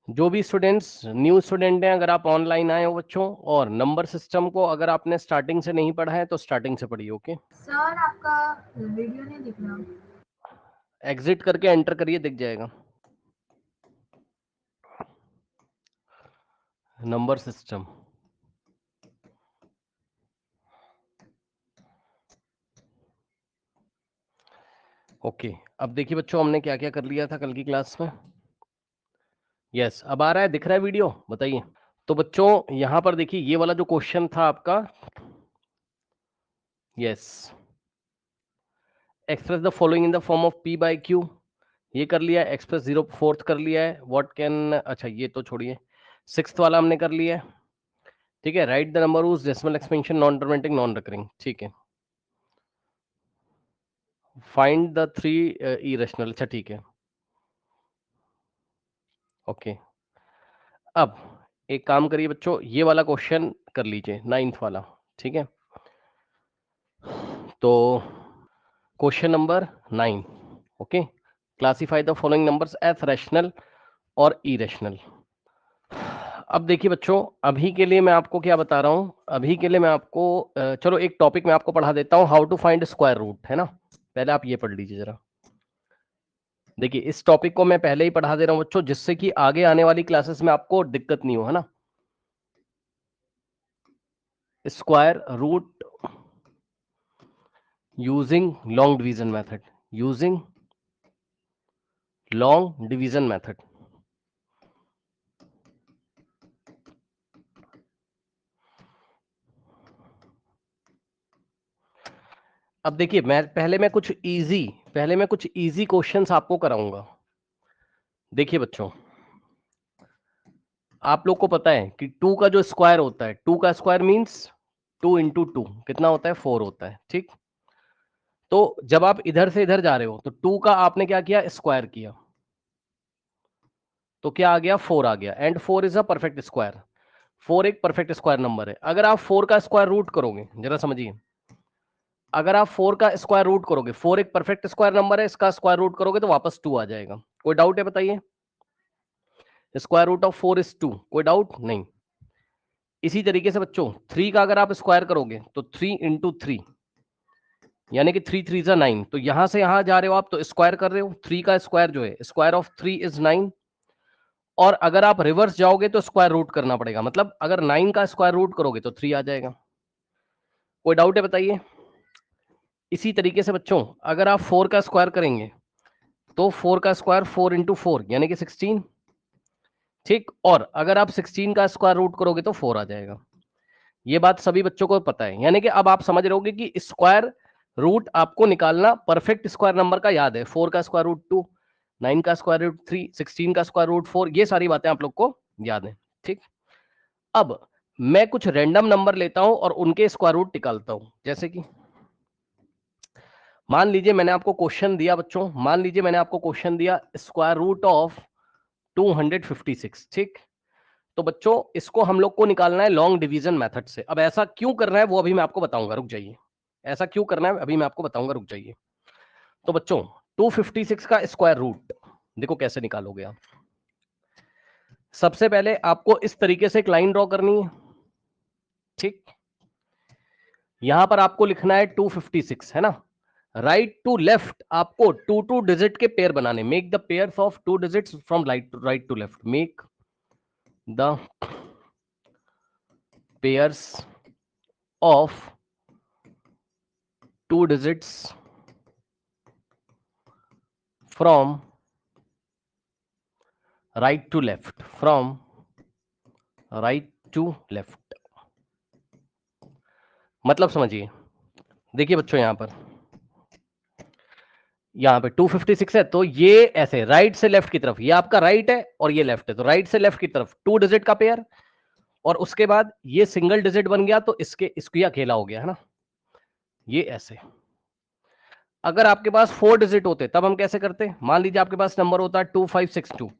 जो भी students new student हैं, अगर आप ऑनलाइन आए हो बच्चों, और नंबर सिस्टम को अगर आपने स्टार्टिंग से नहीं पढ़ा है तो स्टार्टिंग से पढ़िए। ओके, सर आपका वीडियो नहीं दिख रहा। एग्जिट करके एंटर करिए, दिख जाएगा नंबर सिस्टम। ओके, अब देखिए बच्चों हमने क्या क्या कर लिया था कल की क्लास में। यस, अब आ रहा है, दिख रहा है वीडियो, बताइए। तो बच्चों यहाँ पर देखिए ये वाला जो क्वेश्चन था आपका, yes, express the following in the form of p by q, ये कर लिया। एक्सप्रेस 0/4 कर लिया है। व्हाट कैन, अच्छा ये तो छोड़िए, सिक्स्थ वाला हमने कर लिया है। ठीक है, write the number whose decimal expansion non terminating non recurring. ठीक है, फाइंड द 3 इरेशनल। अच्छा ठीक है, ओके। अब एक काम करिए बच्चों, ये वाला क्वेश्चन कर लीजिए, 9th वाला। ठीक है, तो question number 9, okay, classify the following numbers as rational और इरेशनल। अब देखिए बच्चों, अभी के लिए मैं आपको क्या बता रहा हूँ, अभी के लिए मैं आपको चलो एक टॉपिक मैं आपको पढ़ा देता हूँ, how to find square root, है ना। पहले आप ये पढ़ लीजिए जरा। देखिए इस टॉपिक को मैं पहले ही पढ़ा दे रहा हूँ बच्चों, जिससे कि आगे आने वाली क्लासेस में आपको दिक्कत नहीं हो, है ना। Square root using long division method, using long division method. अब देखिए मैं कुछ इजी क्वेश्चंस आपको कराऊंगा। देखिए बच्चों, आप लोग को पता है कि 2 का जो स्क्वायर होता है, 2 का स्क्वायर मींस 2 इंटू 2 कितना होता है, 4 होता है। ठीक, तो जब आप इधर से इधर जा रहे हो तो 2 का आपने क्या किया, स्क्वायर किया, तो क्या आ गया, 4 आ गया। And 4 is a perfect square, 4 एक परफेक्ट स्क्वायर नंबर है। अगर आप 4 का स्क्वायर रूट करोगे, जरा समझिए, अगर आप 4 का स्क्वायर रूट करोगे, 4 एक परफेक्ट स्क्वायर नंबर है, इसका स्क्वायर रूट करोगे तो वापस 2 आ जाएगा। कोई डाउट है बताइए? स्क्वायर रूट ऑफ 4 इज 2, कोई डाउट नहीं। इसी तरीके से बच्चों 3 का अगर आप स्क्वायर करोगे तो 3 इंटू 3, यानी कि 3 3 जा 9, तो यहां से यहां जा रहे हो आप तो स्क्वायर कर रहे हो। 3 का स्क्वायर जो है, स्क्वायर ऑफ 3 इज 9। और अगर आप रिवर्स जाओगे तो स्क्वायर रूट करना पड़ेगा, मतलब अगर 9 का स्क्वायर रूट करोगे तो 3 आ जाएगा। कोई डाउट है बताइए? इसी तरीके से बच्चों अगर आप 4 का स्क्वायर करेंगे तो 4 का स्क्वायर 4 इंटू 4 यानी कि 16। ठीक, और अगर आप 16 का स्क्वायर रूट करोगे तो 4 आ जाएगा। ये बात सभी बच्चों को पता है, यानी कि अब आप समझ रहे होगे कि स्क्वायर रूट आपको निकालना परफेक्ट स्क्वायर नंबर का याद है। 4 का स्क्वायर रूट 2, 9 का स्क्वायर रूट 3, 16 का स्क्वायर रूट 4, ये सारी बातें आप लोग को याद है। ठीक, अब मैं कुछ रैंडम नंबर लेता हूं और उनके स्क्वायर रूट निकालता हूं। जैसे कि मान लीजिए मैंने आपको क्वेश्चन दिया बच्चों, मान लीजिए मैंने आपको क्वेश्चन दिया स्क्वायर रूट ऑफ 256। ठीक, तो बच्चों इसको हम लोग को निकालना है लॉन्ग डिवीजन मेथड से। अब ऐसा क्यों करना है वो अभी मैं आपको बताऊंगा, रुक जाइए। ऐसा क्यों करना है अभी मैं आपको बताऊंगा, रुक जाइए। तो बच्चों 256 का स्क्वायर रूट देखो कैसे निकालोगे आप। सबसे पहले आपको इस तरीके से एक लाइन ड्रॉ करनी है। ठीक, यहां पर आपको लिखना है 256, है ना। राइट टू लेफ्ट आपको टू टू डिजिट के पेयर बनाने, make the pairs of 2 digits from right to left, make the pairs of 2 digits from right to left, from right to left. मतलब समझिए, देखिए बच्चों यहाँ पे 256 है, तो ये ऐसे राइट से लेफ्ट की तरफ, ये आपका राइट है और ये लेफ्ट है, तो राइट से लेफ्ट की तरफ 2 डिजिट का पेयर, और उसके बाद ये सिंगल डिजिट बन गया तो इसको ये अकेला हो गया, है ना, ये ऐसे। अगर आपके पास 4 डिजिट होते तब हम कैसे करते? मान लीजिए आपके पास नंबर होता है 2562,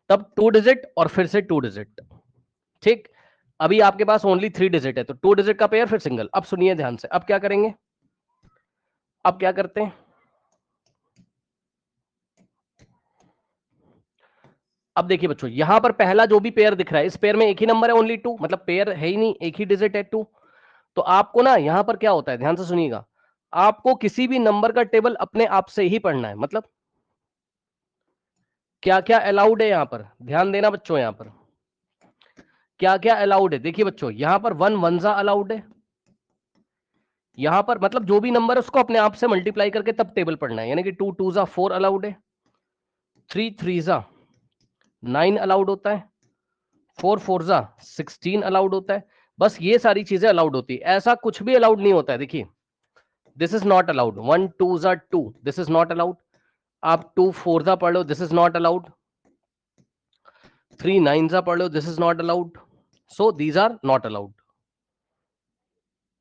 तब 2 डिजिट और फिर से 2 डिजिट। ठीक, अभी आपके पास ओनली 3 डिजिट है तो 2 डिजिट का पेयर फिर सिंगल। अब सुनिए ध्यान से, अब क्या करेंगे, अब क्या करते हैं, अब देखिए बच्चों, यहां पर पहला जो भी पेयर दिख रहा है, इस पेयर में एक ही नंबर है, ओनली 2, मतलब पेयर है ही नहीं, एक ही डिजिट है 2। तो आपको ना यहां पर क्या होता है, ध्यान से सुनिएगा, आपको किसी भी नंबर का टेबल अपने आप से ही पढ़ना है। मतलब क्या क्या अलाउड है यहां पर, ध्यान देना बच्चों, यहां पर क्या क्या अलाउड है। देखिए बच्चों, यहां पर 1 वनजा अलाउड है, यहां पर मतलब जो भी नंबर है उसको अपने आप से मल्टीप्लाई करके तब टेबल पढ़ना है, यानी कि 2 टूजा 4 अलाउड है, 3 थ्रीजा 9 अलाउड होता है, 4 फोरजा 16 अलाउड होता है। बस ये सारी चीजें अलाउड होती है, ऐसा कुछ भी अलाउड नहीं होता है। देखिए, दिस इज नॉट अलाउड, 1 टूजा 2, दिस इज नॉट अलाउड। आप 2 फोरजा पढ़ लो, दिस इज नॉट अलाउड। 3 नाइनजा पढ़ लो, this is not allowed. So these are not allowed,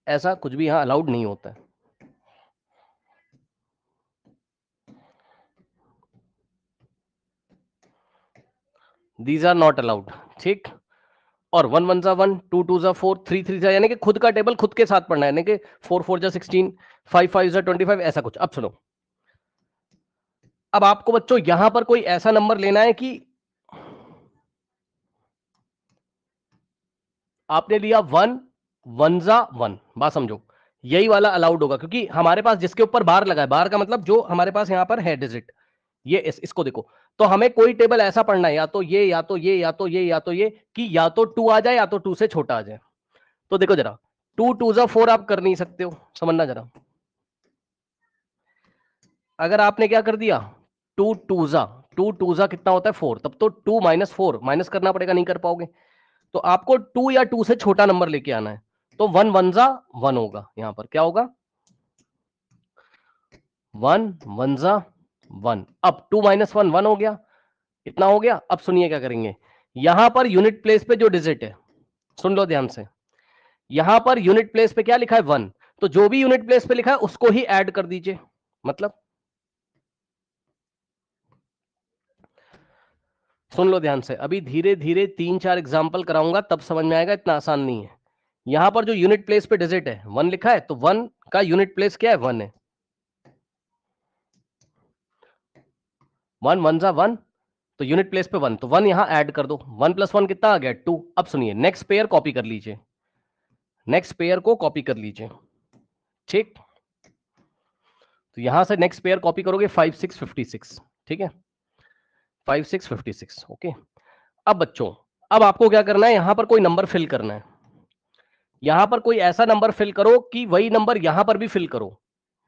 ऐसा कुछ भी यहां अलाउड नहीं होता है। दीज आर नॉट अलाउड, ठीक। और 1 1 जा 1, 2 2 जा 4, 3 3 जा, यानी कि खुद का टेबल खुद के साथ पढ़ना है, यानी कि 4 4 जा 16, 5 5 जा 25, ऐसा कुछ। अब सुनो, अब आपको बच्चों यहां पर कोई ऐसा नंबर लेना है कि आपने लिया 1 1 जा 1, बात समझो, यही वाला अलाउड होगा, क्योंकि हमारे पास जिसके ऊपर बार लगा है, बार का मतलब जो हमारे पास यहां पर है डिजिट, ये इसको देखो। तो हमें कोई टेबल ऐसा पढ़ना है, या तो ये या तो ये या तो ये या तो ये, कि या तो 2 आ जाए या तो 2 से छोटा आ जाए। तो देखो जरा, 2 2 जा 4 आप कर नहीं सकते हो, समझना जरा। अगर आपने क्या कर दिया, 2 2 जा कितना होता है 4, तब तो 2 माइनस 4 माइनस करना पड़ेगा, नहीं कर पाओगे। तो आपको 2 या 2 से छोटा नंबर लेके आना है। तो 1 1 जा 1 होगा, यहां पर क्या होगा, 1 1 जा 1। अब 2 माइनस 1 1 हो गया, इतना हो गया। अब सुनिए क्या करेंगे, यहां पर यूनिट प्लेस पे जो डिजिट है, सुन लो ध्यान से, यहां पर यूनिट प्लेस पे क्या लिखा है 1, तो जो भी यूनिट प्लेस पे लिखा है उसको ही ऐड कर दीजिए। मतलब सुन लो ध्यान से, अभी धीरे धीरे 3 4 एग्जाम्पल कराऊंगा, तब समझ में आएगा, इतना आसान नहीं है। यहां पर जो यूनिट प्लेस पे डिजिट है 1 लिखा है, तो 1 का यूनिट प्लेस क्या है, 1 है। 1 1 जा 1, तो यूनिट प्लेस पे 1, तो 1 यहां ऐड कर दो। 1 प्लस 1 कितना आ गया, 2। अब सुनिए, नेक्स्ट पेयर कॉपी कर लीजिए, नेक्स्ट पेयर को कॉपी कर लीजिए, ठीक। तो यहां से नेक्स्ट पेयर कॉपी करोगे, 5 6 56, ठीक है, 5 6 56, ओके। अब बच्चों, अब आपको क्या करना है, यहां पर कोई नंबर फिल करना है, यहां पर कोई ऐसा नंबर फिल करो कि वही नंबर यहां पर भी फिल करो।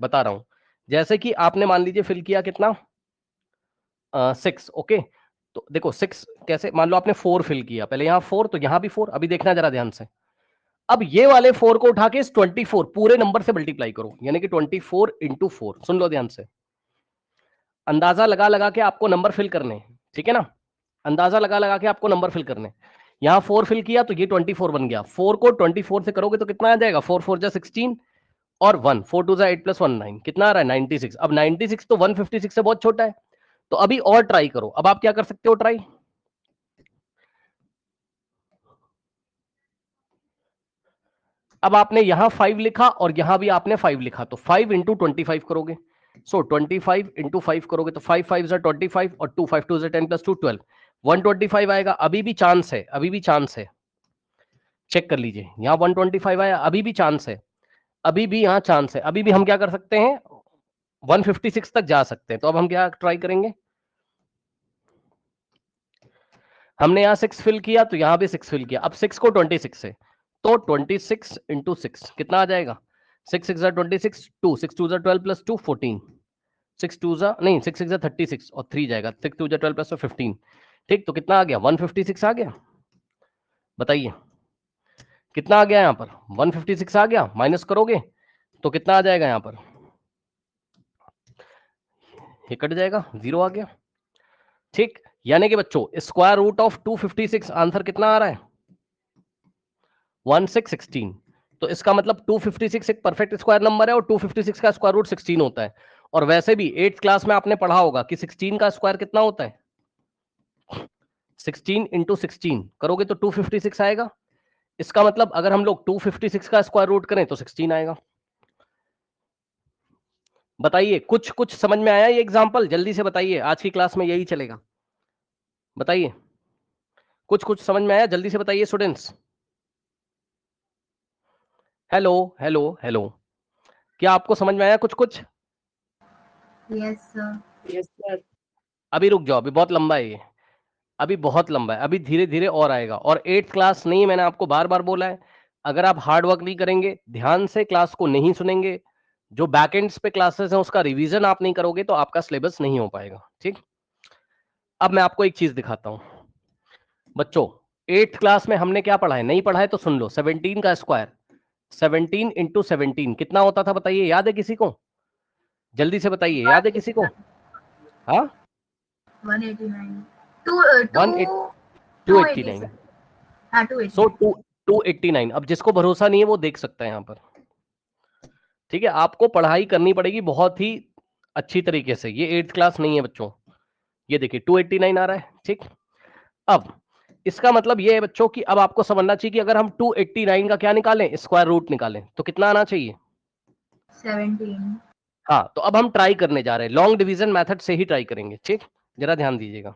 बता रहा हूं, जैसे कि आपने मान लीजिए फिल किया कितना, 6, ओके। तो देखो 6 कैसे, मान लो आपने 4 फिल किया, पहले यहां 4, तो यहां भी 4। अभी देखना जरा ध्यान से, अब ये वाले 4 को उठा के इस 24 पूरे नंबर से मल्टीप्लाई करो, यानी कि 24 इंटू 4। सुन लो ध्यान से, अंदाजा लगा लगा के आपको नंबर फिल करने, ठीक है ना, अंदाजा लगा लगा के आपको नंबर फिल करने। यहां 4 फिल किया तो ये 24 बन गया, 4 को 24 से करोगे तो कितना आ जाएगा, 4 4 जा 16, और 1 4 2 जा 8 प्लस 1 9, कितना आ रहा है 96। अब 96 तो 156 से बहुत छोटा है, तो अभी और ट्राई करो। अब आप क्या कर सकते हो, ट्राई, अब आपने यहां 5 लिखा और यहां भी आपने 5 लिखा, तो 5 इंटू 25 करोगे, सो 25 इंटू 5 करोगे तो 5 5 जा 25, और 2 5 2 जा 10 प्लस 2 12, 125 आएगा। अभी भी चांस है, अभी भी चांस है, चेक कर लीजिए, यहां 125 आया, अभी भी चांस है, अभी भी यहां चांस है, अभी भी हम क्या कर सकते हैं, 156 तक जा सकते हैं। तो अब हम क्या ट्राई करेंगे, हमने यहां 6 फिल किया तो यहां भी 6 फिल किया, अब 6 को 26 से, तो 26 इंटू 6 कितना आ जाएगा, 6 6 जा 26, 2 6 2 जा 12 प्लस 2 14, 6 2 जा नहीं 6 6 जा 36, और 3 जाएगा, 6 2 जा 12 प्लस 15, ठीक। तो कितना आ गया, 156 आ गया। बताइए कितना आ गया, यहां पर 156 आ गया, माइनस करोगे तो कितना आ जाएगा, यहां पर ये कट जाएगा, 0 आ गया, ठीक। यानी कि बच्चों स्क्वायर रूट ऑफ 256 आंसर कितना आ रहा है, 1616। तो इसका मतलब 256 एक परफेक्ट स्क्वायर नंबर है, और 256 का स्क्वायर रूट 16 होता है। और वैसे भी 8th क्लास में आपने पढ़ा होगा कि 16 का स्क्वायर कितना होता है, 16 इंटू 16 करोगे तो 256 आएगा। इसका मतलब अगर हम लोग 256 का स्क्वायर रूट करें तो 16 आएगा। बताइए कुछ कुछ समझ में आया ये एग्जाम्पल, जल्दी से बताइए, आज की क्लास में यही चलेगा, बताइए, कुछ कुछ समझ में आया? जल्दी से बताइए स्टूडेंट्स। हेलो हेलो हेलो, क्या आपको समझ में आया कुछ कुछ? Yes sir. Yes sir. अभी रुक जाओ, अभी बहुत लंबा है ये, अभी बहुत लंबा है, अभी धीरे धीरे और आएगा। और 8th क्लास नहीं है, मैंने आपको बार बार बोला है, अगर आप हार्ड वर्क नहीं करेंगे, ध्यान से क्लास को नहीं सुनेंगे, जो बैकएंड्स पे क्लासेस हैं उसका रिवीजन आप नहीं करोगे, तो आपका सिलेबस नहीं हो पाएगा। ठीक, अब मैं आपको एक चीज दिखाता हूं बच्चों। 8th क्लास में हमने क्या पढ़ा है? नहीं पढ़ा है तो सुन लो। 17 का स्क्वायर, 17 इंटू 17 कितना होता था बताइए? याद है किसी को? जल्दी से बताइए, याद है किसी को? हाँ, 189 वन 280 289। सर। हाँ सो 289। 289। अब जिसको भरोसा नहीं है वो देख सकता है यहाँ पर। ठीक है, आपको पढ़ाई करनी पड़ेगी बहुत ही अच्छी तरीके से। ये 8th क्लास नहीं है बच्चों। ये देखिए 289 आ रहा है। ठीक, अब इसका मतलब ये है बच्चों कि अब आपको समझना चाहिए कि अगर हम 289 का क्या निकालें, स्क्वायर रूट निकालें, तो कितना आना चाहिए? 17। हाँ, तो अब हम ट्राई करने जा रहे हैं, लॉन्ग डिवीजन मेथड से ही ट्राई करेंगे। ठीक, जरा ध्यान दीजिएगा।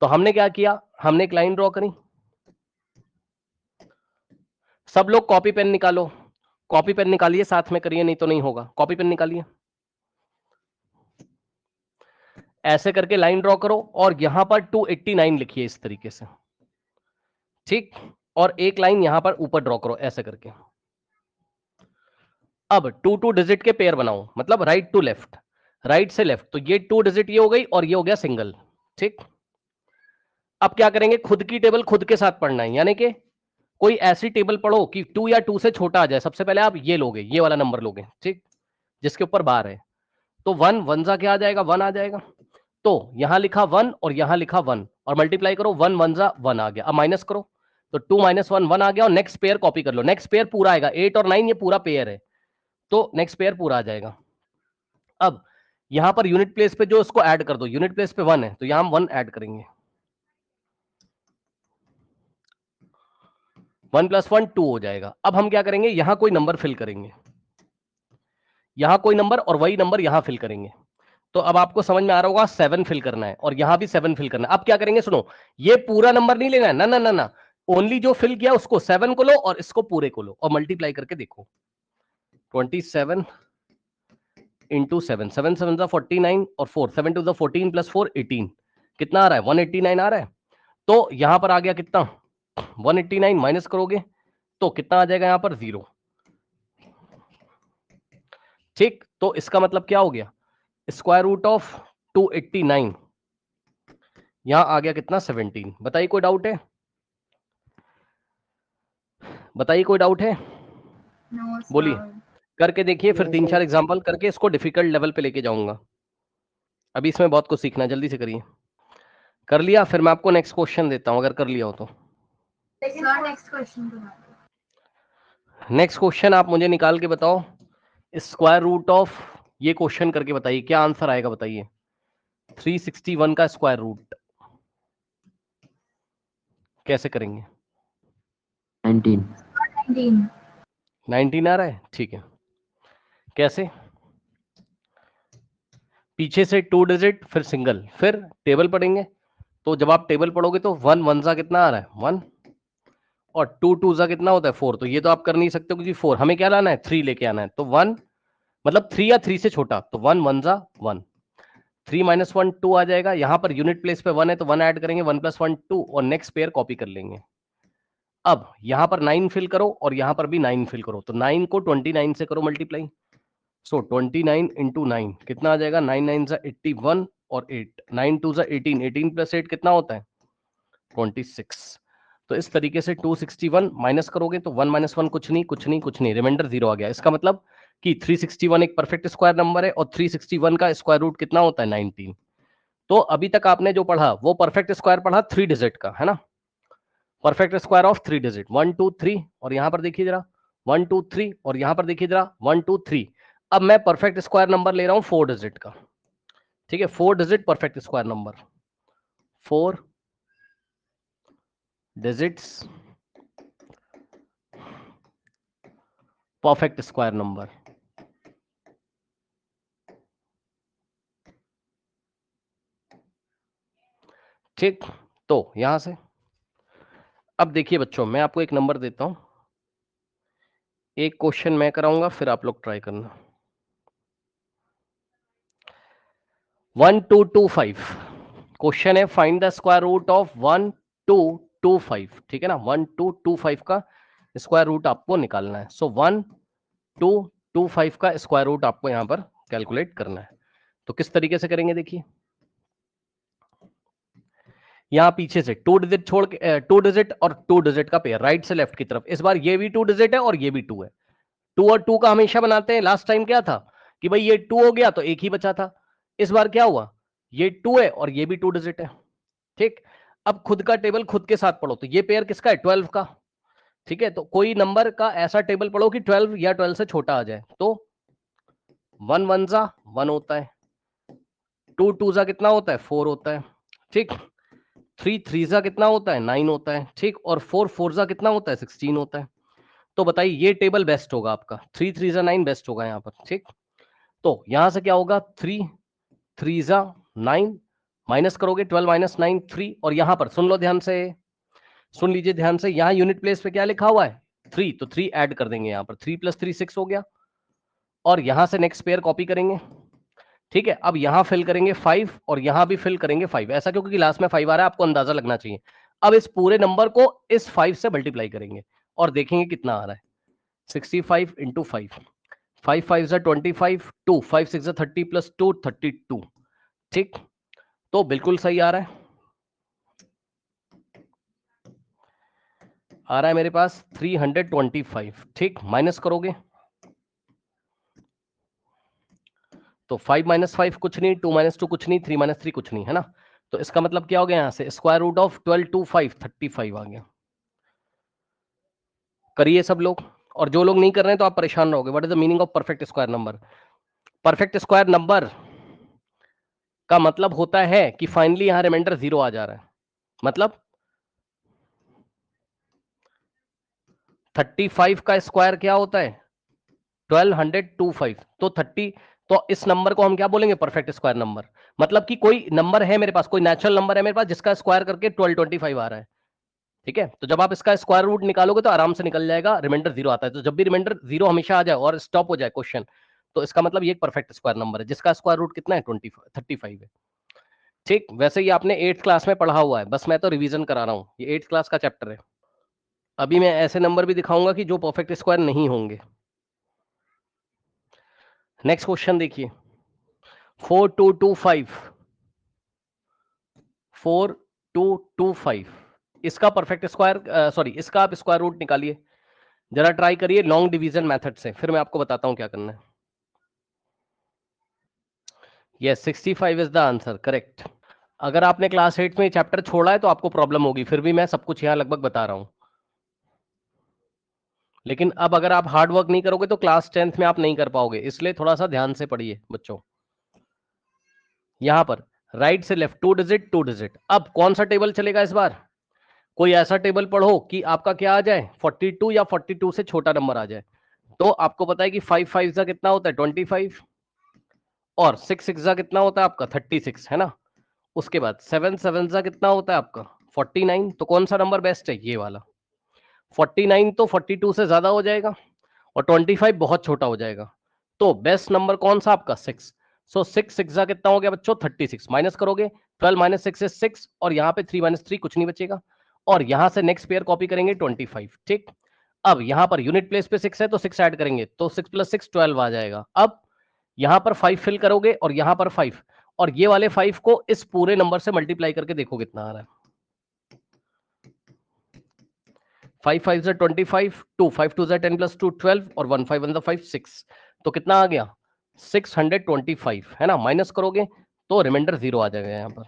तो हमने क्या किया? हमने एक लाइन ड्रॉ करी। सब लोग कॉपी पेन निकालो, कॉपी पेन निकालिए, साथ में करिए, नहीं तो नहीं होगा। कॉपी पेन निकालिए, ऐसे करके लाइन ड्रॉ करो और यहां पर 289 लिखिए इस तरीके से। ठीक, और एक लाइन यहां पर ऊपर ड्रॉ करो ऐसे करके। अब 2 डिजिट के पेयर बनाओ, मतलब राइट टू लेफ्ट, राइट से लेफ्ट। तो ये 2 डिजिट ये हो गई और ये हो गया सिंगल। ठीक, अब क्या करेंगे? खुद की टेबल खुद के साथ पढ़ना है, यानी कि कोई ऐसी टेबल पढ़ो कि 2 या 2 से छोटा आ जाए। सबसे पहले आप ये लोगे, ये वाला नंबर लोगे, ठीक, जिसके ऊपर बार है। तो 1 1 जा क्या आ जाएगा? 1 आ जाएगा। तो यहां लिखा 1 और यहां लिखा 1 और मल्टीप्लाई करो, 1 1 जा 1 आ गया। अब माइनस करो, तो 2 माइनस 1 1 आ गया। और नेक्स्ट पेयर कॉपी कर लो, नेक्स्ट पेयर पूरा आएगा। 8 और 9 ये पूरा पेयर है, तो नेक्स्ट पेयर पूरा आ जाएगा। अब यहां पर यूनिट प्लेस पे जो उसको ऐड कर दो, यूनिट प्लेस पे 1 है तो यहां हम 1 ऐड करेंगे। 1 + 1 2 हो जाएगा। अब हम क्या करेंगे? यहां कोई नंबर फिल करेंगे, यहां कोई नंबर और वही नंबर यहां फिल करेंगे। तो अब आपको समझ में आ रहा होगा, 7 फिल करना है और यहां भी 7 फिल करना है। अब क्या करेंगे? सुनो, ये पूरा नंबर नहीं लेना है, ना ना ना ना, ओनली जो फिल किया उसको 7 को लो और इसको पूरे को लो और मल्टीप्लाई करके देखो। 27 इंटू 7, 7 7 जा 49 और 4 7 2 जा 14 + 4 18, कितना आ रहा है? 189 आ रहा है। तो यहां पर आ गया कितना? 189 माइनस करोगे तो कितना आ जाएगा? यहां पर 0। ठीक, तो इसका मतलब क्या हो गया? स्क्वायर रूट ऑफ 289 यहां आ गया कितना? 17। बताइए कोई डाउट है? बताइए कोई डाउट है? नो बोलिए, सर। करके देखिए, फिर 3 4 एग्जांपल करके इसको डिफिकल्ट लेवल पे लेके जाऊंगा। अभी इसमें बहुत कुछ सीखना है, जल्दी से करिए। कर लिया? फिर मैं आपको नेक्स्ट क्वेश्चन देता हूं, अगर कर लिया हो तो। Sir next question next question आप मुझे निकाल के बताओ, स्क्वायर रूट ऑफ, ये क्वेश्चन करके बताइए क्या आंसर आएगा। बताइए 361 का स्क्वायर रूट कैसे करेंगे? 19। 19। 19 आ रहा है, ठीक है। कैसे? पीछे से 2 डिजिट, फिर सिंगल, फिर टेबल पढ़ेंगे। तो जब आप टेबल पढ़ोगे तो 1 1 सा कितना आ रहा है? 1, और 2 2 सा कितना होता है? 4। तो ये तो आप कर नहीं सकते क्योंकि 4 हमें क्या लाना है? 3 लेके आना है। तो 1 मतलब 3 या 3 से छोटा, तो 1 1 सा 1, 3 माइनस 1 2 आ जाएगा। यहां पर यूनिट प्लेस पे 1 है तो 1 ऐड करेंगे, 1 + 1 2 और नेक्स्ट पेयर कॉपी कर लेंगे। अब यहां पर 9 फिल करो और यहां पर भी 9 फिल करो। तो 9 को 29 से करो मल्टीप्लाई। सो 29 इंटू 9 कितना आ जाएगा? 9 9 सा 81 और 8, 9 2 सा 18, 18 + 8 कितना होता है? 26। तो इस तरीके से 261 माइनस करोगे तो 1 - 1 कुछ नहीं, कुछ नहीं, कुछ नहीं, रिमाइंडर 0 आ गया। इसका मतलब कि 361 एक परफेक्ट स्क्वायर नंबर है और 361 का स्क्वायर रूट कितना होता है? 19। तो अभी तक आपने जो पढ़ा वो परफेक्ट स्क्वायर पढ़ा 3 डिजिट का, है ना? परफेक्ट स्क्वायर ऑफ 3 डिजिट, 1 2 3, और यहां पर देखिए जरा 1 2 3, और यहां पर देखिए जरा 1 2 3। अब मैं परफेक्ट स्क्वायर नंबर ले रहा हूं 4 डिजिट का। ठीक है, 4 digit perfect square number, 4 digits perfect square number. ठीक, तो यहां से अब देखिए बच्चों, मैं आपको एक नंबर देता हूं, एक क्वेश्चन मैं कराऊंगा, फिर आप लोग ट्राई करना। 1225 क्वेश्चन है, find the square root of 1225, ठीक है ना, 1225 का स्क्वायर रूट आपको निकालना है। सो 1225 का स्क्वायर रूट आपको यहां पर कैलकुलेट करना है। तो किस तरीके से करेंगे देखिए, यहां पीछे से 2 डिजिट छोड़ के 2 डिजिट और 2 डिजिट का पेयर राइट से लेफ्ट की तरफ, इस बार ये भी 2 डिजिट है और ये भी 2 है। 2 और 2 का हमेशा बनाते हैं, लास्ट टाइम क्या था कि भाई ये 2 हो गया तो एक ही बचा था, इस बार क्या हुआ, ये 2 है और ये भी 2 डिजिट है। ठीक, अब खुद का टेबल खुद के साथ पढ़ो, तो ये पेयर किसका है, 12 का। ठीक है, तो कोई नंबर का ऐसा टेबल पढ़ो कि 12 या 12 से छोटा आ जाए। तो 1 1 जा 1 होता है, 2 2 जा कितना होता है, 4 होता है। ठीक, 3 3 जा कितना होता है, 9 होता है। ठीक, और 4 4 जा कितना होता है, 16 होता है। तो बताइए ये टेबल बेस्ट होगा आपका, 3 3 जा 9 बेस्ट होगा यहाँ पर। ठीक, तो यहां से क्या होगा, 3 3 जा 9 माइनस करोगे, 12 माइनस 9 3, और यहां पर सुन लो ध्यान से, सुन लीजिए ध्यान से, यहां यूनिट प्लेस पे क्या लिखा हुआ है, 3, तो 3 ऐड कर देंगे यहां पर, 3 + 3 6 हो गया, और यहां से नेक्स्ट पेयर कॉपी करेंगे। ठीक है, अब यहां फिल करेंगे 5 और यहां भी फिल करेंगे 5, ऐसा क्योंकि लास्ट में 5 आ रहा है, आपको अंदाजा लगना चाहिए। अब इस पूरे नंबर को इस 5 से मल्टीप्लाई करेंगे और देखेंगे कितना आ रहा है, 65 इंटू 5, 5 5 जा 25, 2 5 6 जा 30 + 2 32। ठीक, तो बिल्कुल सही आ रहा है, आ रहा है मेरे पास 325। ठीक, माइनस करोगे तो 5 - 5 कुछ नहीं, 2 - 2 कुछ नहीं, 3 - 3 कुछ नहीं, है ना। तो इसका मतलब क्या हो गया, यहां से स्क्वायर रूट ऑफ 12 टू 5 35 आ गया। करिए सब लोग, और जो लोग नहीं कर रहे हैं तो आप परेशान रहोगे। What is the meaning of perfect square number? Perfect square number का मतलब होता है कि फाइनली यहां रिमाइंडर 0 आ जा रहा है, मतलब 35 का स्क्वायर क्या होता है, 1225, तो 30, तो इस नंबर को हम क्या बोलेंगे, परफेक्ट स्क्वायर नंबर। मतलब कि कोई नंबर है मेरे पास, कोई नेचुरल नंबर है मेरे पास जिसका स्क्वायर करके 1225 आ रहा है। ठीक है, तो जब आप इसका स्क्वायर रूट निकालोगे तो आराम से निकल जाएगा, रिमाइंडर 0 आता है। तो जब भी रिमाइंडर 0 हमेशा आ जाए और स्टॉप हो जाए क्वेश्चन, तो इसका मतलब ये एक परफेक्ट स्क्वायर नंबर है जिसका स्क्वायर रूट कितना है, 35 है। ठीक, वैसे ये आपने 8th क्लास में पढ़ा हुआ है, बस मैं तो रिवीजन करा रहा हूँ, ये 8th क्लास का चैप्टर है। अभी मैं ऐसे नंबर भी दिखाऊंगा कि जो परफेक्ट स्क्वायर नहीं होंगे। नेक्स्ट क्वेश्चन देखिए, 4225 4225, इसका परफेक्ट स्क्वायर, सॉरी, इसका आप स्क्वायर रूट निकालिए, जरा ट्राई करिए लॉन्ग डिवीजन मेथड से, फिर मैं आपको बताता हूं क्या करना है। Yes, 65 is the answer, correct. अगर आपने क्लास 8 में चैप्टर छोड़ा है तो आपको प्रॉब्लम होगी, फिर भी मैं सब कुछ यहाँ लगभग बता रहा हूं। लेकिन अब अगर आप हार्ड वर्क नहीं करोगे तो क्लास 10th में आप नहीं कर पाओगे, इसलिए थोड़ा सा ध्यान से पढ़िए बच्चों। यहां पर राइट से लेफ्ट 2 डिजिट 2 डिजिट, अब कौन सा टेबल चलेगा इस बार, कोई ऐसा टेबल पढ़ो कि आपका क्या आ जाए, 42 या 42 से छोटा नंबर आ जाए। तो आपको पता है कि 5 5 जा कितना होता है, 25, और 6 6 जा कितना होता है आपका, 36, है ना। उसके बाद 7 7 जा कितना होता है आपका, 49। तो कौन सा नंबर बेस्ट है, ये वाला। 49 तो 42 से ज्यादा हो जाएगा और 25 बहुत छोटा हो जाएगा, तो बेस्ट नंबर कौन सा आपका, 6। सो 6 6 जा कितना हो गया बच्चों, 36, माइनस करोगे 12 - 6 is 6, और यहाँ पे 3 - 3 कुछ नहीं बचेगा, और यहां से नेक्स्ट पेयर कॉपी करेंगे 25। ठीक, अब यहां पर यूनिट प्लेस पे 6 है तो 6 ऐड करेंगे, तो 6 + 6 12 आ जाएगा। अब यहां पर 5 फिल करोगे और यहां पर 5, और ये वाले 5 को इस पूरे नंबर से मल्टीप्लाई करके देखो कितना आ रहा है। 5 5 जा 25, 2 5 2 जा 10 + 2 12, और 1 5 1 जा 5 6, तो कितना आ गया, 625, है ना। माइनस करोगे तो रिमाइंडर 0 आ जाएगा यहाँ पर,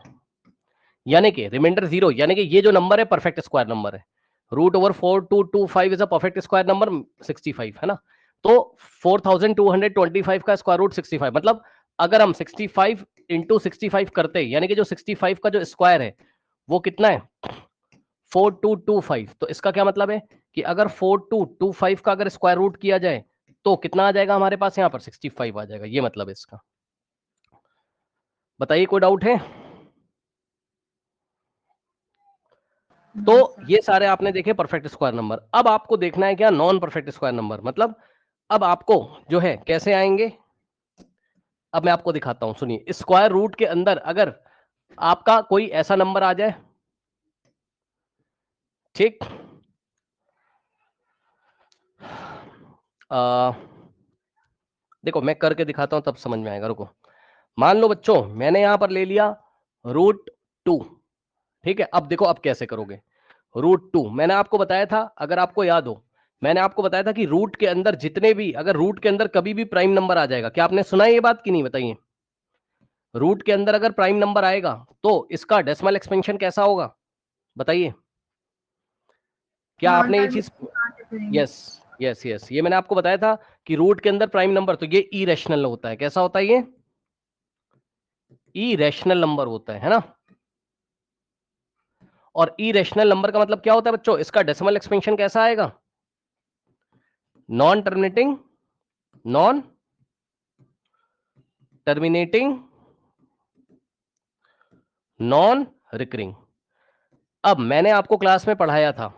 यानी कि रिमाइंडर 0, यानी कि ये जो नंबर है परफेक्ट स्क्वायर नंबर है। √4225 is a perfect square number 65, है ना। तो 4225 का स्क्वायर रूट 65, मतलब अगर हम 65 इंटू 65 करते, यानी कि जो 65 का जो स्क्वायर है वो कितना है, 4225। तो इसका क्या मतलब है कि अगर 4225 का अगर स्क्वायर रूट किया जाए तो कितना आ जाएगा हमारे पास, यहाँ पर 65 आ जाएगा, ये मतलब है इसका। बताइए, कोई डाउट है? तो sir. ये सारे आपने देखे परफेक्ट स्क्वायर नंबर। अब आपको देखना है क्या नॉन परफेक्ट स्क्वायर नंबर, मतलब अब आपको जो है कैसे आएंगे, अब मैं आपको दिखाता हूं, सुनिए। स्क्वायर रूट के अंदर अगर आपका कोई ऐसा नंबर आ जाए, ठीक, देखो मैं करके दिखाता हूं तब समझ में आएगा, रुको। मान लो बच्चों मैंने यहां पर ले लिया √2, ठीक है। अब देखो अब कैसे करोगे। √2 मैंने आपको बताया था, अगर आपको याद हो, मैंने आपको बताया था कि रूट के अंदर जितने भी, अगर रूट के अंदर कभी भी प्राइम नंबर आ जाएगा, क्या आपने सुना है ये बात कि नहीं, बताइए। रूट के अंदर अगर प्राइम नंबर आएगा तो इसका डेसिमल एक्सपेंशन कैसा होगा, बताइए। क्या आपने ये चीज, यस यस यस, ये मैंने आपको बताया था कि रूट के अंदर प्राइम नंबर तो ये इरेशनल होता है। कैसा होता है ये, इरेशनल नंबर होता है ना। और इरेशनल नंबर का मतलब क्या होता है बच्चों, इसका डेसिमल एक्सपेंशन कैसा आएगा, non terminating, non terminating, non recurring. अब मैंने आपको क्लास में पढ़ाया था,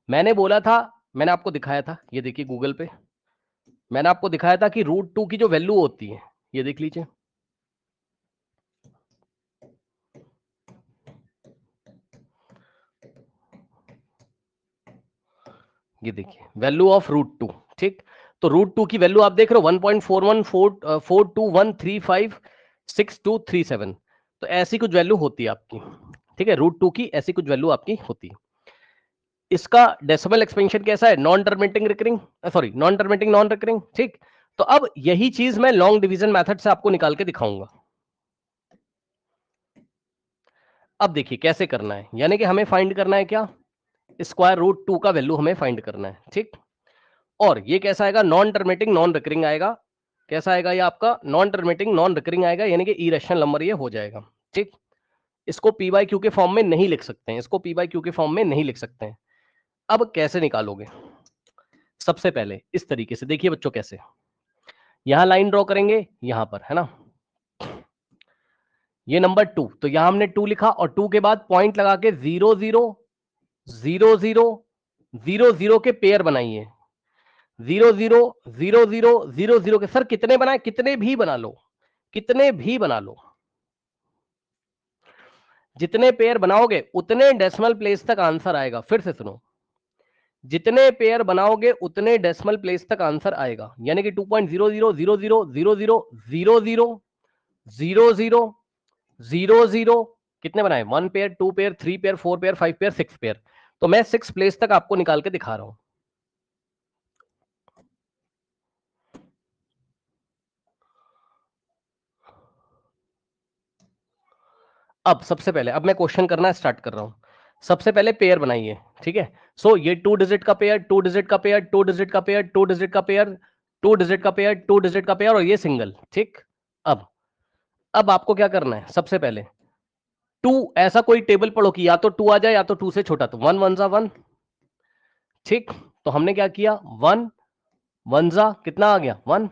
मैंने बोला था, मैंने आपको दिखाया था, ये देखिए गूगल पे मैंने आपको दिखाया था कि √2 की जो वैल्यू होती है, ये देख लीजिए, ये देखिए वैल्यू ऑफ √2, ठीक। तो √2 की वैल्यू आप देख रहे हो 1.4142135623 तो ऐसी कुछ वैल्यू होती है आपकी, ठीक है। √2 की ऐसी कुछ वैल्यू आपकी होती है। इसका डेसिमल एक्सपेंशन कैसा है, non terminating recurring, sorry non terminating non recurring, ठीक। तो अब यही चीज मैं लॉन्ग डिवीजन मेथड से आपको निकाल के दिखाऊंगा। अब देखिए कैसे करना है, यानी कि हमें फाइंड करना है क्या, √2 का वैल्यू हमें फाइंड करना है, ठीक। और ये कैसा आएगा, नॉन टर्मिनेटिंग नॉन रिकरिंग आएगा। कैसा आएगा ये आपका, नॉन टर्मिनेटिंग नॉन रिकरिंग आएगा, यानी कि इरेशनल नंबर ये हो जाएगा, ठीक। इसको पी बाई क्यू के फॉर्म में नहीं लिख सकते हैं, इसको पी बाई क्यू के फॉर्म में नहीं लिख सकते हैं। अब कैसे निकालोगे, सबसे पहले इस तरीके से देखिए बच्चों, कैसे यहां लाइन ड्रॉ करेंगे, यहां पर है ना, ये नंबर 2, तो यहां हमने 2 लिखा और 2 के बाद पॉइंट लगा के 0 0 0 0 0 0 के पेयर बनाइए। 0 0 0 0 0 0 के सर कितने बनाए, कितने भी बना लो, कितने भी बना लो, जितने पेयर बनाओगे उतने डेसिमल प्लेस तक आंसर आएगा। फिर से सुनो, जितने पेयर बनाओगे उतने डेसिमल प्लेस तक आंसर आएगा, यानी कि 2.0000000000 कितने बनाए, 1 pair 2 pair 3 pair 4 pair 5 pair 6 pair. तो मैं 6 प्लेस तक आपको निकाल के दिखा रहा हूं। अब सबसे पहले, अब मैं क्वेश्चन करना स्टार्ट कर रहा हूं। सबसे पहले पेयर बनाइए, ठीक है। सो ये 2 डिजिट का पेयर, 2 डिजिट का पेयर, 2 डिजिट का पेयर, 2 डिजिट का पेयर, 2 डिजिट का पेयर, 2 डिजिट का पेयर और ये सिंगल, ठीक। अब आपको क्या करना है, सबसे पहले 2 ऐसा कोई टेबल पढ़ो कि या तो 2 आ जाए या तो 2 से छोटा, तो 1 1 जा 1, ठीक। तो हमने क्या किया, 1 1 जा कितना आ गया 1,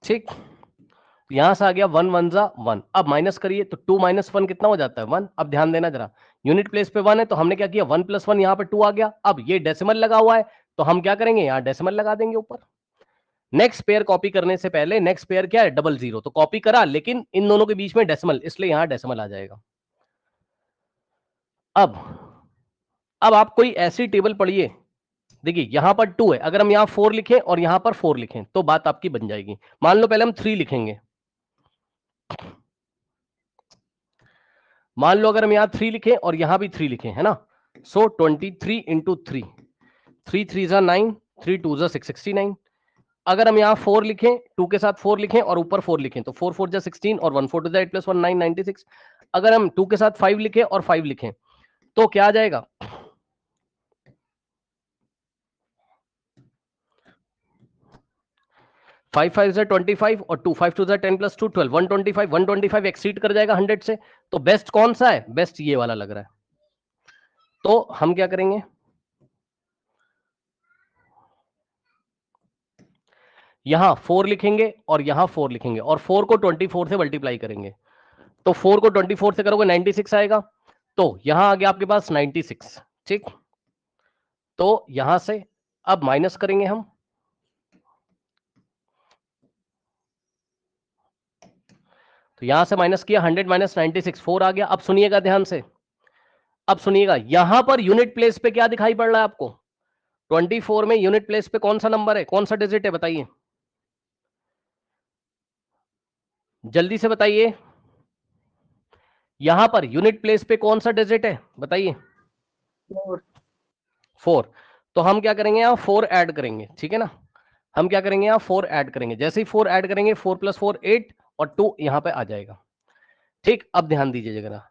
ठीक। यहां से आ गया 1 1 जा 1। अब माइनस करिए तो 2 - 1 कितना हो जाता है 1। अब ध्यान देना जरा, यूनिट प्लेस पे 1 है तो हमने क्या किया 1 + 1, यहां पे 2 आ गया। अब ये डेसिमल लगा हुआ है तो हम क्या करेंगे, यहां डेसिमल लगा देंगे ऊपर। नेक्स्ट पेयर कॉपी करने से पहले, नेक्स्ट पेयर क्या है 00, तो कॉपी करा लेकिन इन दोनों के बीच में डेसिमल, इसलिए यहां डेसिमल आ जाएगा। अब आप कोई ऐसी टेबल पढ़िए, देखिए यहां पर 2 है, अगर हम यहां 4 लिखें और यहां पर 4 लिखें तो बात आपकी बन जाएगी। मान लो पहले हम 3 लिखेंगे, मान लो अगर हम यहां 3 लिखें और यहां भी 3 लिखें, है ना। सो 23 × 3, 3 3 जा 9, 3 2 जा 6, 69। अगर हम यहां 4 लिखें, 2 के साथ 4 लिखें और ऊपर 4 लिखें तो 4 4 जा 16 और 1 4 जा 8 + 1 9 96। अगर हम 2 के साथ 5 लिखें और 5 लिखें तो क्या आ जाएगा, 5 5 जा 25 और 2 5 2 जा 10 + 2 12, 125 एक्सीड कर जाएगा 100 से। तो बेस्ट कौन सा है, बेस्ट ये वाला लग रहा है। तो हम क्या करेंगे, यहां 4 लिखेंगे और यहां 4 लिखेंगे और 4 को 24 से मल्टीप्लाई करेंगे, तो 4 को 24 से करोगे 96 आएगा, तो यहां आ गया आपके पास 96। ठीक, तो यहां से अब माइनस करेंगे हम, तो यहां से माइनस किया, 100 माइनस 96 4 आ गया। अब सुनिएगा ध्यान से, अब सुनिएगा, यहां पर यूनिट प्लेस पे क्या दिखाई पड़ रहा है आपको? 24 में यूनिट प्लेस पे कौन सा नंबर है, कौन सा डिजिट है, बताइए जल्दी से बताइए। यहां पर यूनिट प्लेस पे कौन सा डिजिट है, बताइए। 4। तो हम क्या करेंगे, यहां 4 ऐड करेंगे, ठीक है ना। हम क्या करेंगे, यहां 4 ऐड करेंगे, जैसे ही 4 ऐड करेंगे 4 + 4 8 और 2 यहां पे आ जाएगा। ठीक, अब ध्यान दीजिए जरा,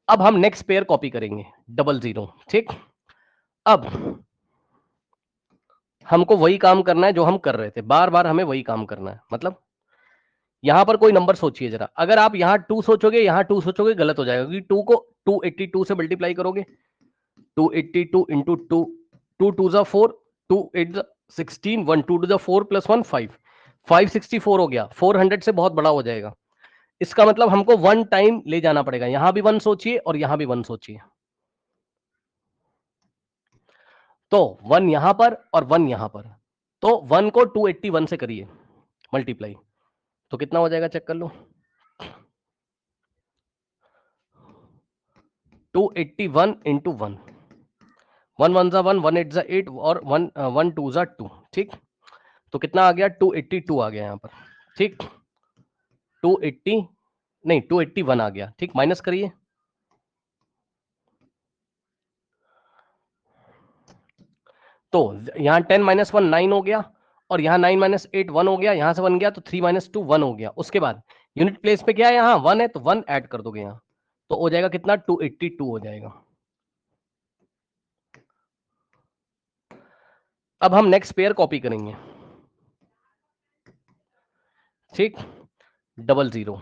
अब हम नेक्स्ट पेयर कॉपी करेंगे 00। ठीक, अब हमको वही काम करना है जो हम कर रहे थे, बार बार हमें वही काम करना है। मतलब यहां पर कोई नंबर सोचिए जरा, अगर आप यहां 2 सोचोगे, यहां 2 सोचोगे, गलत हो जाएगा, क्योंकि 2 को 282 से मल्टीप्लाई करोगे, 282 इंटू 2, 2 2 जा 4, 2 8 16, 1 2 2 जा 4 + 1 5, 564 हो गया, 400 से बहुत बड़ा हो जाएगा। इसका मतलब हमको 1 टाइम ले जाना पड़ेगा, यहां भी 1 सोचिए और यहां भी 1 सोचिए, तो 1 यहां पर और 1 यहां पर, तो 1 को 281 से करिए मल्टीप्लाई, तो कितना हो जाएगा, चेक कर लो। 281 इंटू 1, 1 1 जा 1, 1 8 जा 8 और 1 1 2 जा 2। ठीक, तो कितना आ गया, 282 आ गया यहां पर। ठीक, 280 नहीं 281 आ गया। ठीक, माइनस करिए, तो यहां 10 - 1 9 हो गया, और यहां 9 - 8 1 हो गया, यहां से 1 गया तो 3 - 2 1 हो गया। उसके बाद यूनिट प्लेस पे क्या है, यहां 1 है तो 1 ऐड कर दोगे यहां, तो हो जाएगा कितना, 282 हो जाएगा। अब हम नेक्स्ट पेयर कॉपी करेंगे। ठीक, 00।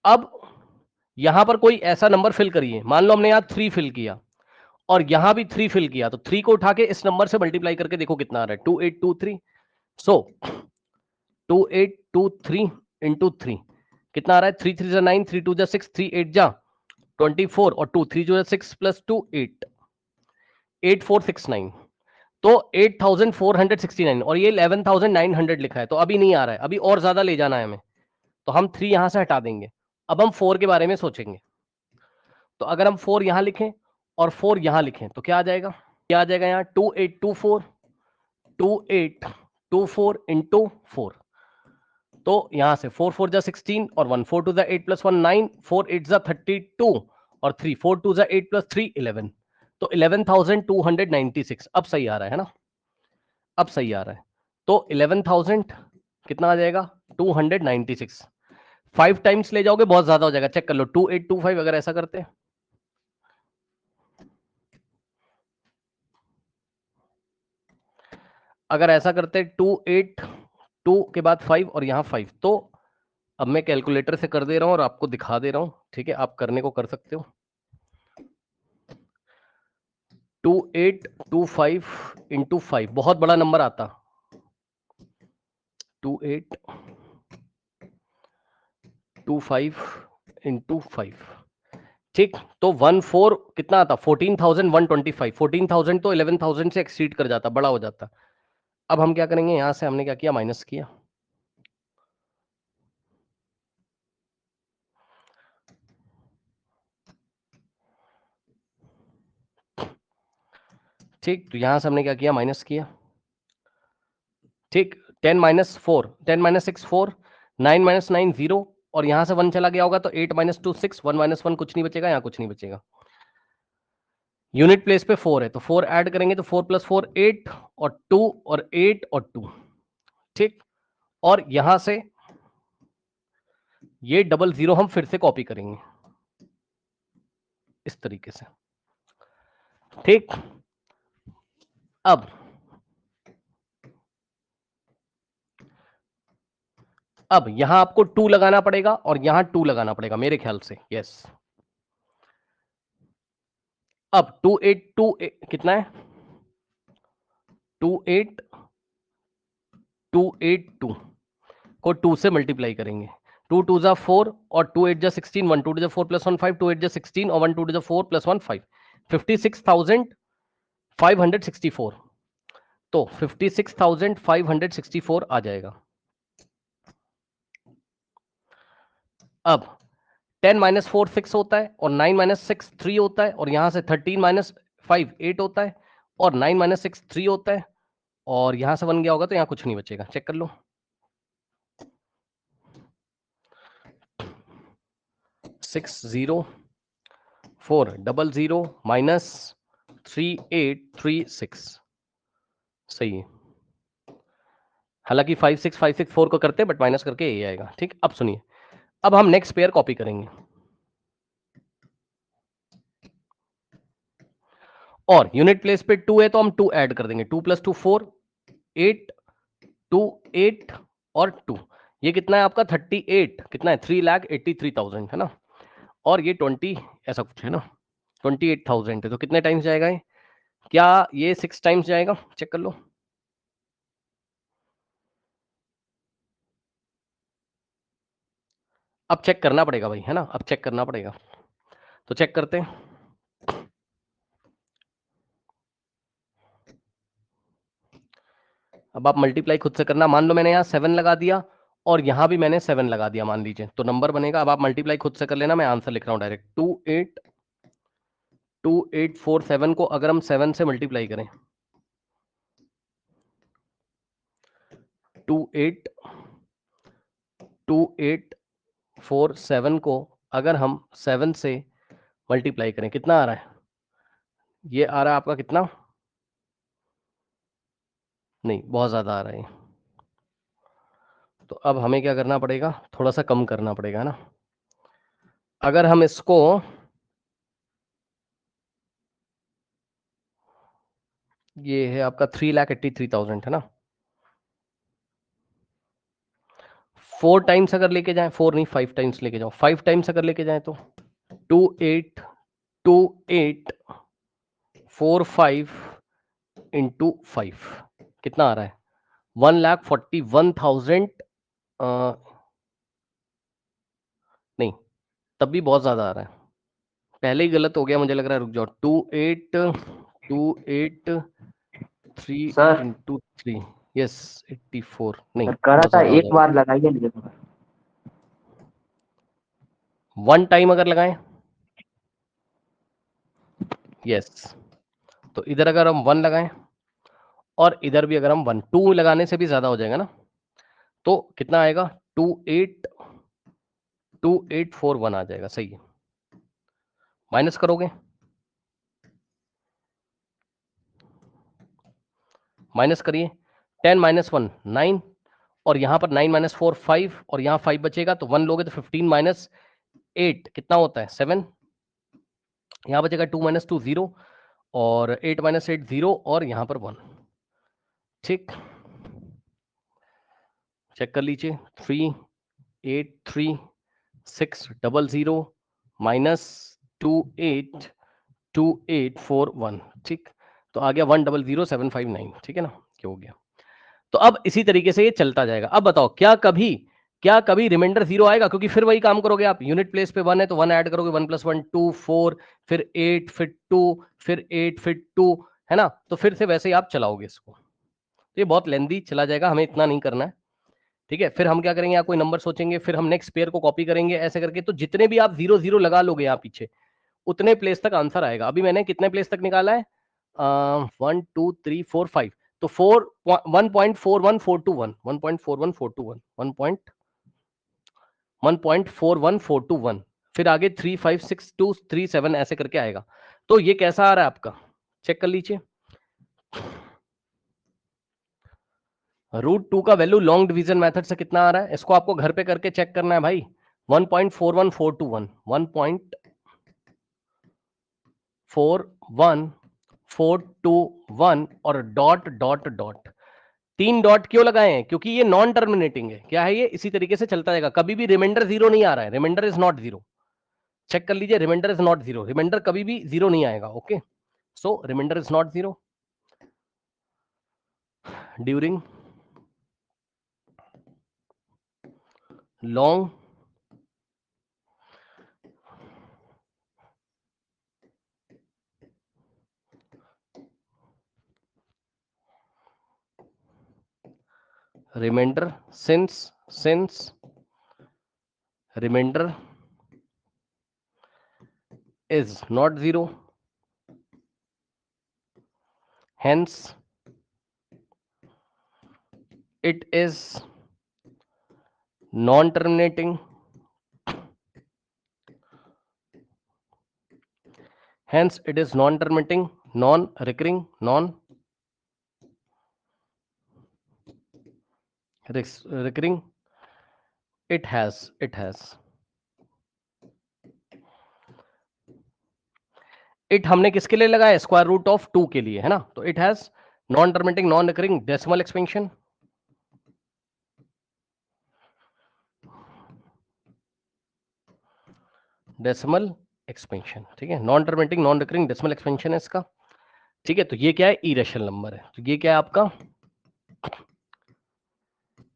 अब यहां पर कोई ऐसा नंबर फिल करिए, मान लो हमने यहां 3 फिल किया और यहां भी 3 फिल किया, तो 3 को उठा के इस नंबर से मल्टीप्लाई करके देखो कितना आ रहा है, 2823। सो 2823 इंटू 3 कितना आ रहा है, 3 3 9, 3 2 6, 3 8 24 और 2 3 6 + 2 8, 8469, तो 8469 और ये 11900 लिखा है, तो अभी नहीं आ रहा है, अभी और ज्यादा ले जाना है हमें, तो हम 3 यहां से हटा देंगे। अब हम 4 के बारे में सोचेंगे, तो अगर हम 4 यहां लिखें और 4 यहां लिखें तो क्या आ जाएगा, क्या आ जाएगा यहां, 2824 इंटू 4, तो यहां से 4 4 जा 16 और 1 4 2 जा 8 + 1 9, 4 8 जा 32 और 3 4 2 जा 8 + 3 11, तो 11296। अब सही आ रहा है ना, अब सही आ रहा है, तो 11000 कितना आ जाएगा, 296। 5 टाइम्स ले जाओगे बहुत ज्यादा हो जाएगा, चेक कर लो, 2825 अगर ऐसा करते हैं, अगर ऐसा करते 282 के बाद 5 और यहां 5, तो अब मैं कैलकुलेटर से कर दे रहा हूं और आपको दिखा दे रहा हूं, ठीक है, आप करने को कर सकते हो। 2825 इंटू 5 बहुत बड़ा नंबर आता, 2825 इंटू 5। ठीक, तो 14 कितना आता, 14125, 14000 तो 11000 से एक्सीड कर जाता, बड़ा हो जाता। अब हम क्या करेंगे, यहां से हमने क्या किया, माइनस किया, ठीक, तो यहां से हमने क्या किया, माइनस किया। ठीक, 10 - 4, 10 - 6 4, 9 - 9 0, और यहां से 1 चला गया होगा तो 8 - 2 6, 1 - 1 कुछ नहीं बचेगा, यहां कुछ नहीं बचेगा। यूनिट प्लेस पे 4 है तो 4 ऐड करेंगे, तो 4 + 4 8 और 2 और 8 और 2। ठीक, और यहां से ये 00 हम फिर से कॉपी करेंगे इस तरीके से। ठीक, अब यहां आपको 2 लगाना पड़ेगा और यहां 2 लगाना पड़ेगा मेरे ख्याल से, यस। अब 282 कितना है, 28 282 को 2 से मल्टीप्लाई करेंगे। 2 2 जा 4 और 2 8 जा 16, 1 2 जा 4 प्लस 1 5, 2 8 जा 16 और 1 2 जा 4 प्लस 1 5, 56,564। तो 56,564 आ जाएगा। अब 10 माइनस 4 6 होता है और 9 माइनस 6 3 होता है और यहां से 13 माइनस 5 8 होता है और 9 माइनस 6 3 होता है और यहां से 1 गया होगा तो यहां कुछ नहीं बचेगा। चेक कर लो। 60400 माइनस 3836 सही है। हालांकि 56564 को करते बट माइनस करके ये आएगा। ठीक, अब सुनिए, अब हम नेक्स्ट पेयर कॉपी करेंगे और यूनिट प्लेस पे 2 है तो हम 2 ऐड कर देंगे। 2 प्लस 2 4, 8, 2 8 और 2, ये कितना है आपका 38, कितना है 3,83,000 है ना, और ये 20 ऐसा कुछ है ना, 28,000 है। तो कितने टाइम्स जाएगा ये? क्या ये 6 टाइम्स जाएगा? चेक कर लो। अब चेक करना पड़ेगा भाई, है ना, अब चेक करना पड़ेगा। तो चेक करते हैं। अब आप मल्टीप्लाई खुद से करना। मान लो मैंने यहाँ 7 लगा दिया और यहाँ भी मैंने 7 लगा दिया मान लीजिए, तो नंबर बनेगा। अब आप मल्टीप्लाई खुद से कर लेना, मैं आंसर लिख रहा हूँ डायरेक्ट। 2847 को अगर हम 7 से मल्टीप्लाई करें, 2847 को अगर हम 7 से मल्टीप्लाई करें, कितना आ रहा है? ये आ रहा है आपका कितना? नहीं, बहुत ज्यादा आ रहा है। तो अब हमें क्या करना पड़ेगा? थोड़ा सा कम करना पड़ेगा, है ना। अगर हम इसको ये है आपका 3,83,000 है ना, 4 टाइम्स अगर लेके जाएं, 4 नहीं 5 टाइम्स लेके जाओ, 5 टाइम्स अगर लेके जाएं तो 2845 इंटू 5 कितना आ रहा है? 1,41,000। नहीं, तब भी बहुत ज्यादा आ रहा है, पहले ही गलत हो गया मुझे लग रहा है। रुक जाओ, 2823 सर इंटू 3, यस 84। नहीं, सर कह रहा बहुत था ज्यादा हो एक जाएगा। बार लगाइए मुझे थोड़ा। 1 टाइम अगर लगाएं, यस, तो इधर अगर हम 1 लगाएं और इधर भी अगर हम 1, 2 लगाने से भी ज्यादा हो जाएगा ना, तो कितना आएगा? 2841 आ जाएगा। सही है, माइनस करोगे, माइनस करिए। 10 माइनस 1 9 और यहां पर 9 माइनस 4 5 और यहां 5 बचेगा, तो 1 लोगे तो 15 माइनस 8 कितना होता है? 7। यहां बचेगा 2 माइनस 2 0 और 8 माइनस 8 0 और यहां पर 1। ठीक, चेक कर लीजिए। 3,83,600 माइनस 28,2841। ठीक, तो आ गया 1,00,759। ठीक है ना, क्या हो गया? तो अब इसी तरीके से ये चलता जाएगा। अब बताओ, क्या कभी रिमाइंडर 0 आएगा? क्योंकि फिर वही काम करोगे आप, यूनिट प्लेस पे 1 है तो 1 ऐड करोगे, 1 + 1 2 4, फिर 8, फिर 2, फिर 8, फिर 2, है ना। तो फिर से वैसे ही आप चलाओगे इसको, तो ये बहुत लेंदी चला जाएगा, हमें इतना नहीं करना है। ठीक है, फिर हम क्या करेंगे, आप कोई नंबर सोचेंगे, फिर हम नेक्स्ट पेयर को कॉपी करेंगे ऐसे करके। तो जितने भी आप 0 0 लगा लोगे यहाँ पीछे, उतने प्लेस तक आंसर आएगा। अभी मैंने कितने प्लेस तक निकाला है? 1 2 3 4 5, तो 1.41421, 1.41421, 1.41421, फिर आगे 356,237 ऐसे करके आएगा। तो ये कैसा आ रहा है आपका? चेक कर लीजिए। √2 का वैल्यू लॉन्ग डिवीजन मेथड से कितना आ रहा है? इसको आपको घर पे करके चेक करना है भाई। 1.41421, 1.41421 और डॉट डॉट डॉट। 3 डॉट क्यों लगाए हैं? क्योंकि ये नॉन टर्मिनेटिंग है। क्या है ये? इसी तरीके से चलता जाएगा, कभी भी रिमाइंडर 0 नहीं आ रहा है। Reminder is not 0। चेक कर लीजिए, रिमाइंडर इज नॉट 0, रिमाइंडर कभी भी 0 नहीं आएगा। Okay, so remainder is not 0 during long remainder since remainder is not 0, hence it is non-terminating, hence it is non-terminating, non-recurring, non-recurring. It has it हमने किसके लिए लगाया? स्क्वायर रूट ऑफ 2 के लिए, है ना? तो it has non terminating non recurring decimal expansion, decimal expansion, ठीक है? Non terminating non recurring decimal expansion है इसका, ठीक है? तो ये क्या है? इरेशनल नंबर है। तो ये क्या है आपका?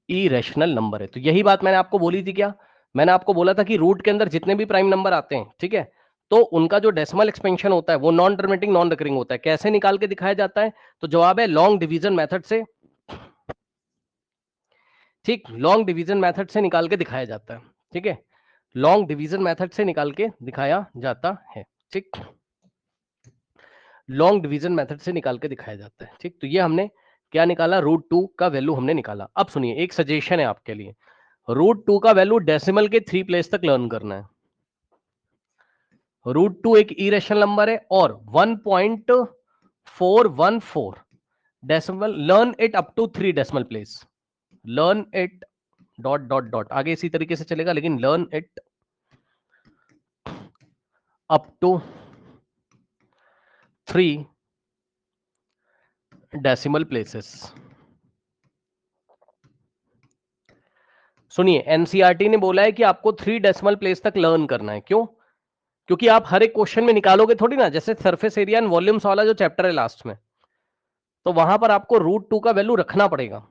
इरेशनल नंबर है। तो यही बात मैंने आपको बोली थी क्या? मैंने आपको बोला था कि रूट के अंदर जितने भी प्राइम नंबर आते हैं, ठीक है, तो उनका जो डेसिमल एक्सपेंशन होता है वो नॉन टर्मिनेटिंग नॉन रिकरिंग होता है। कैसे निकाल के दिखाया जाता है? तो जवाब है लॉन्ग डिवीजन मेथड से, ठीक? लॉन्ग डिवीजन मेथड से निकाल के दिखाया जाता है, ठीक है? लॉन्ग डिवीजन मेथड से निकाल के दिखाया जाता है, ठीक? लॉन्ग डिवीजन मेथड से निकाल के दिखाया जाता है, ठीक? तो ये हमने क्या निकाला? √2 का वैल्यू हमने निकाला। अब सुनिए, एक सजेशन है आपके लिए, √2 का वैल्यू डेसिमल के 3 प्लेस तक लर्न करना है। √2 एक इरेशनल नंबर है और 1.414 decimal, learn it up to 3 decimal place, learn it dot dot dot, आगे इसी तरीके से चलेगा, लेकिन learn it up to 3 decimal places. सुनिए, एनसीईआरटी ने बोला है कि आपको 3 डेसिमल प्लेस तक लर्न करना है। क्यों? क्योंकि आप हर एक क्वेश्चन में निकालोगे थोड़ी ना, जैसे सरफेस एरिया एंड वॉल्यूम्स वाला जो चैप्टर है लास्ट में, तो वहां पर आपको √2 का वैल्यू रखना पड़ेगा।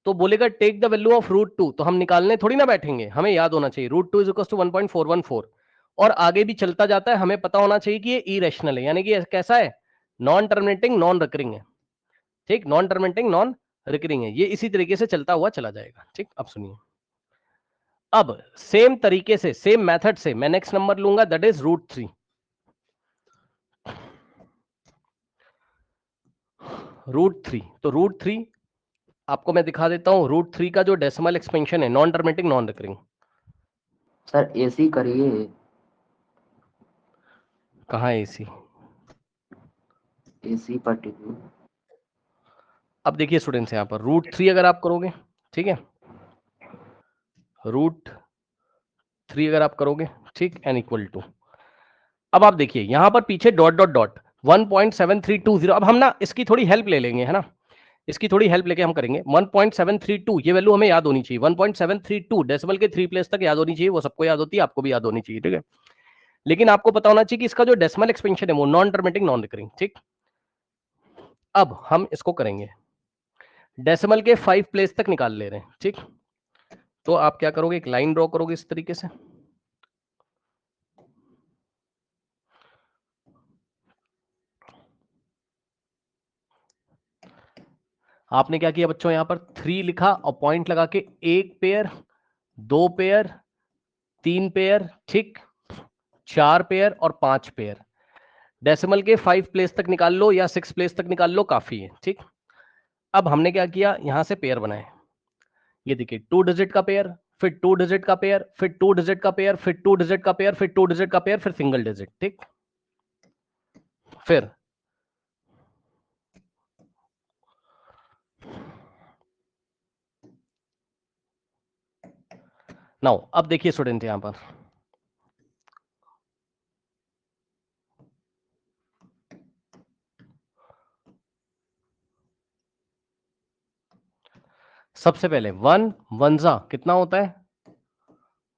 तो बोलेगा टेक द वैल्यू ऑफ √2, तो हम निकालने थोड़ी ना बैठेंगे, हमें याद होना चाहिए √2 इज इक्वल टू 1.414, और आगे भी चलता जाता है, हमें पता होना चाहिए कि ये इरेशनल है, यानी कि कैसा है? नॉन टर्मिनेटिंग नॉन रिकरिंग है, ठीक? नॉन टर्मिनेटिंग नॉन रिकरिंग है, ये इसी तरीके से चलता हुआ चला जाएगा, ठीक? अब सुनिए, अब सेम तरीके से, सेम मेथड से मैं नेक्स्ट नंबर लूंगा, दैट इज √3। √3, तो √3 आपको मैं दिखा देता हूं। √3 का जो डेसिमल एक्सपेंशन है, non terminating non recurring. Sir AC करिए। कहाँ है एसी? AC particular. अब देखिए स्टूडेंट्स, यहां पर √3 अगर आप करोगे, ठीक है, √3 अगर आप करोगे, ठीक, n इक्वल टू, अब आप देखिए यहां पर पीछे डॉट डॉट डॉट 1.7320। अब हम ना इसकी थोड़ी हेल्प ले लेंगे, है ना? इसकी थोड़ी हेल्प लेके हम करेंगे। 1.732 ये वैल्यू हमें याद होनी चाहिए, 1.732 डेसिमल के 3 प्लेस तक याद होनी चाहिए, वो सबको याद होती है, आपको भी याद होनी चाहिए, ठीक है? लेकिन आपको पता होना चाहिए कि इसका जो डेसिमल एक्सपेंशन है वो नॉन टर्मिनेटिंग नॉन रिकरिंग, ठीक? अब हम इसको करेंगे, डेसिमल के 5 प्लेस तक निकाल ले रहे हैं, ठीक? तो आप क्या करोगे? एक लाइन ड्रॉ करोगे इस तरीके से, आपने क्या किया बच्चों? यहां पर 3 लिखा और पॉइंट लगा के 1 पेयर, 2 पेयर, 3 पेयर, ठीक, 4 पेयर और 5 पेयर। डेसिमल के 5 प्लेस तक निकाल लो या 6 प्लेस तक निकाल लो, काफी है, ठीक? अब हमने क्या किया? यहां से पेयर बनाए, ये देखिए 2 डिजिट का पेयर, फिर 2 डिजिट का पेयर, फिर 2 डिजिट का पेयर, फिर 2 डिजिट का पेयर, फिर 2 डिजिट का पेयर, फिर सिंगल डिजिट, ठीक? फिर नाउ अब देखिए स्टूडेंट, यहां पर सबसे पहले 1 1 कितना होता है?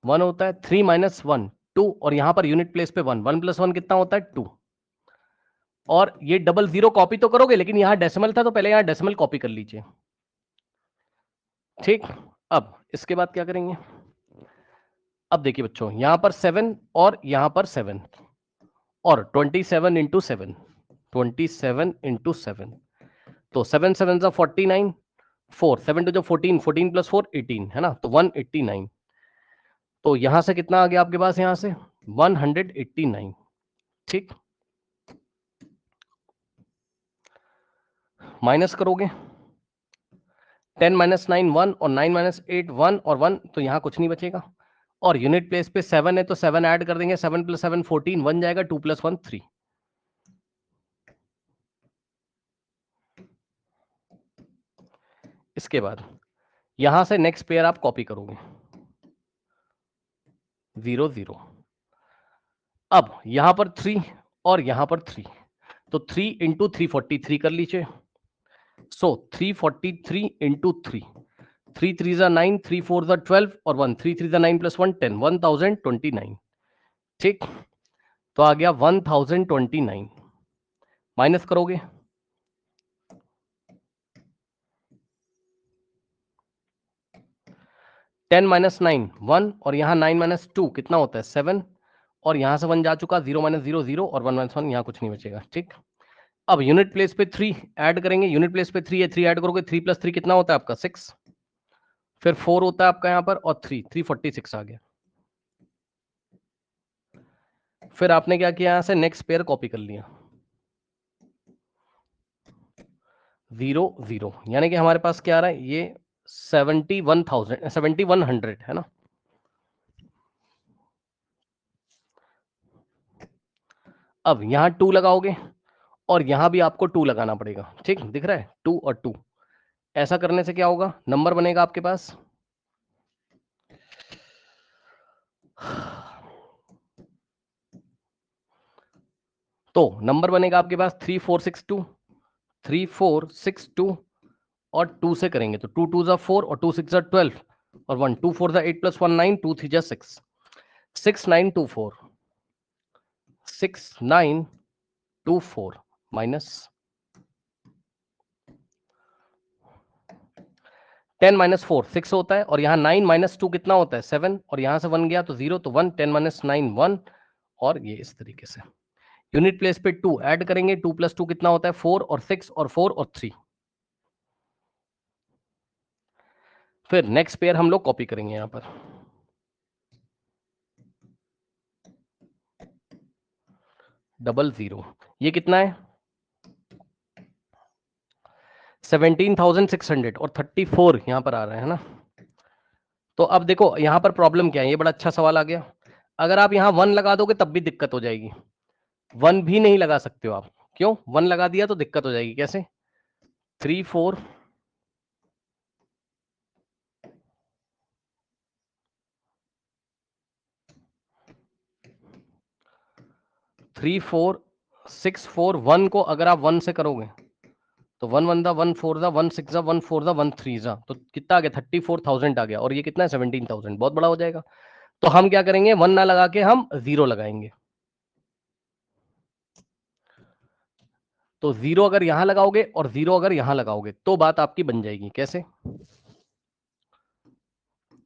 1 होता है। 3 - 1 2, और यहां पर यूनिट प्लेस पे 1, 1 + 1 कितना होता है? 2। और ये डबल जीरो कॉपी तो करोगे, लेकिन यहां डेसिमल था तो पहले यहां डेसिमल कॉपी कर लीजिए, ठीक? अब इसके बाद क्या करेंगे? अब देखिए बच्चों, यहां पर 7 और यहां पर 7 और 27 इंटू 7, 27 इंटू 7, तो 7 7 जा 49, 4 7 टू जो 14, 14 प्लस 4 18 है ना, तो 189। तो यहां से कितना आ गया आपके पास, यहां से 189। ठीक, माइनस करोगे, 10 माइनस 9 1 और 9 माइनस 8 1 और 1, तो यहां कुछ नहीं बचेगा। और यूनिट प्लेस पे 7 है तो 7 ऐड कर देंगे, 7 प्लस 7 14, 1 जाएगा, 2 प्लस 1 3। इसके बाद यहां से नेक्स्ट पेयर आप कॉपी करोगे, 0 0। अब यहां पर 3 और यहां पर 3, तो 3 इंटू 343 कर लीजिए। सो 343 इंटू 3, 3 3 जा 9, 3 4 जा 12 और 1 3 3 जा 9 प्लस 1 10, 1029। ठीक, तो आ गया 1029। माइनस करोगे, 10 माइनस 9 1 और यहाँ 9 माइनस 2 कितना होता है 7, और यहाँ से 1 जा चुका, 0 माइनस 0 0 और 1 माइनस 1, यहाँ कुछ नहीं बचेगा। ठीक, अब यूनिट प्लेस पे 3 ऐड करेंगे, यूनिट प्लेस पे 3 है, 3 ऐड करोगे, 3 प्लस 3 कितना होता है आपका 6, फिर 4 होता है आपका यहाँ पर, और 3 346 आ गया। फिर आपने क्या किया, यहाँ से नेक्स्ट पेयर कॉपी कर लिया, 0 0, यानी कि हमारे पास क्या आ रहा है, ये 7100 है ना। अब यहाँ 2 लगाओगे और यहां भी आपको 2 लगाना पड़ेगा। ठीक, दिख रहा है 2 और 2, ऐसा करने से क्या होगा, नंबर बनेगा आपके पास तो नंबर बनेगा आपके पास 3462, 3462 और 2 से करेंगे तो 2 2 जा 4 और 2 6 जा 12 और 1 2 4 जा 8 प्लस 1 9, 2 3 जा 6, 6924, 6924 माइनस 10 माइनस 4 6 होता है, और यहाँ 9 माइनस 2 कितना होता है 7, और यहाँ से 1 गया तो 0, तो 1 10 माइनस 9 1, और ये इस तरीके से। यूनिट प्लेस पे 2 ऐड करेंगे, 2 प्लस 2 कितना होता है 4 और 6 और 4 और 3। फिर नेक्स्ट पेयर हम लोग कॉपी करेंगे यहां पर, डबल 0, ये कितना है 17,600 और 34 यहां पर आ रहा है ना। तो अब देखो यहां पर प्रॉब्लम क्या है, ये बड़ा अच्छा सवाल आ गया। अगर आप यहां 1 लगा दोगे तब भी दिक्कत हो जाएगी, 1 भी नहीं लगा सकते हो आप, क्यों, 1 लगा दिया तो दिक्कत हो जाएगी, कैसे 3 4 3 4 6 4 1 को अगर आप 1 से करोगे तो 1 1 दा 1 4 दा 1 6 दा 1 4 दा 1 3 जा, तो कितना आ गया 34,000 आ गया, और ये कितना है 17,000, बहुत बड़ा हो जाएगा। तो हम क्या करेंगे, 1 ना लगा के हम 0 लगाएंगे। तो 0 अगर यहां लगाओगे और 0 अगर यहां लगाओगे तो बात आपकी बन जाएगी, कैसे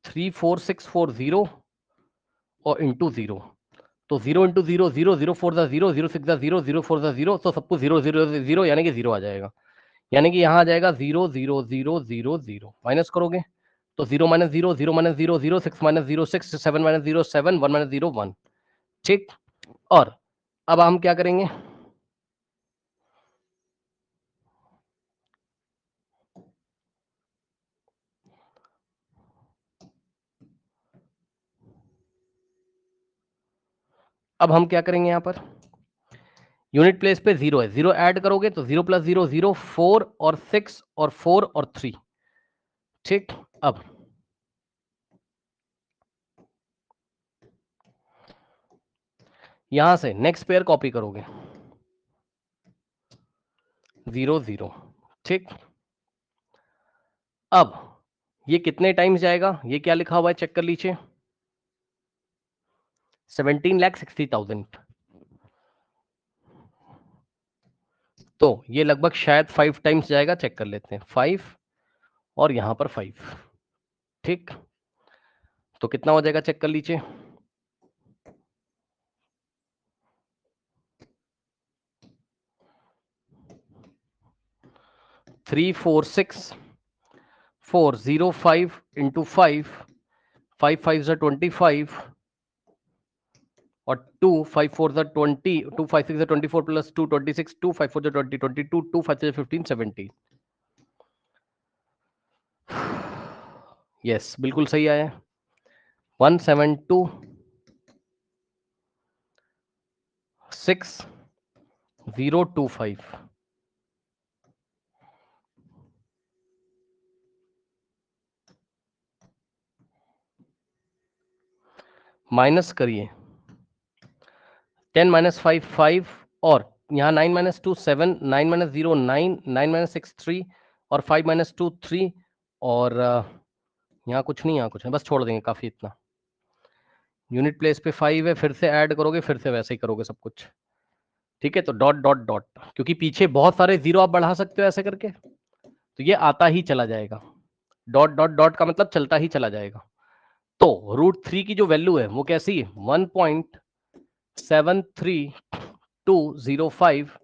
34640 और इंटू 0, तो 0 इंटू 0 0 0 4 दा 0 0 6 दा 0 0 4 दा 0, तो सबको 0 0 0 यानी कि 0 आ जाएगा, यानी कि यहां आ जाएगा 0 0 0 0 0। माइनस करोगे तो 0 minus 0 0 minus 0 0 6 minus 0 6 7 minus 0 7 1 minus 0 1। ठीक, और अब हम क्या करेंगे, अब हम क्या करेंगे यहां पर, यूनिट प्लेस पे 0 है, 0 ऐड करोगे तो 0 प्लस 0 0 4 और 6 और 4 और 3। ठीक, अब यहां से नेक्स्ट पेयर कॉपी करोगे 0 0। ठीक, अब ये कितने टाइम्स जाएगा, ये क्या लिखा हुआ है चेक कर लीजिए, 17,60,000, तो ये लगभग शायद 5 टाइम्स जाएगा, चेक कर लेते हैं 5 और यहां पर 5। ठीक, तो कितना हो जाएगा चेक कर लीजिए। 346,405 into 5, 5 5 are 25 और 2 5 4 are 20, 2 5 6 are 24 plus 2 26, 2 5 4 are 20, 22, 2 5 6 are 15, 17। Yes बिल्कुल सही आया। 172,6,025 माइनस करिए 10 माइनस 5 5 और यहाँ 9 माइनस 2 7, 9 माइनस 0 9, 9 माइनस 6 3 और 5 माइनस 2 3 और यहाँ कुछ नहीं, यहाँ कुछ है, बस छोड़ देंगे काफी इतना। यूनिट प्लेस पे 5 है, फिर से ऐड करोगे, फिर से वैसे ही करोगे सब कुछ, ठीक है। तो डॉट डॉट डॉट, क्योंकि पीछे बहुत सारे जीरो आप बढ़ा सकते हो ऐसे करके, तो ये आता ही चला जाएगा। डॉट डॉट डॉट का मतलब चलता ही चला जाएगा। तो √3 की जो वैल्यू है वो कैसी है? 1.73205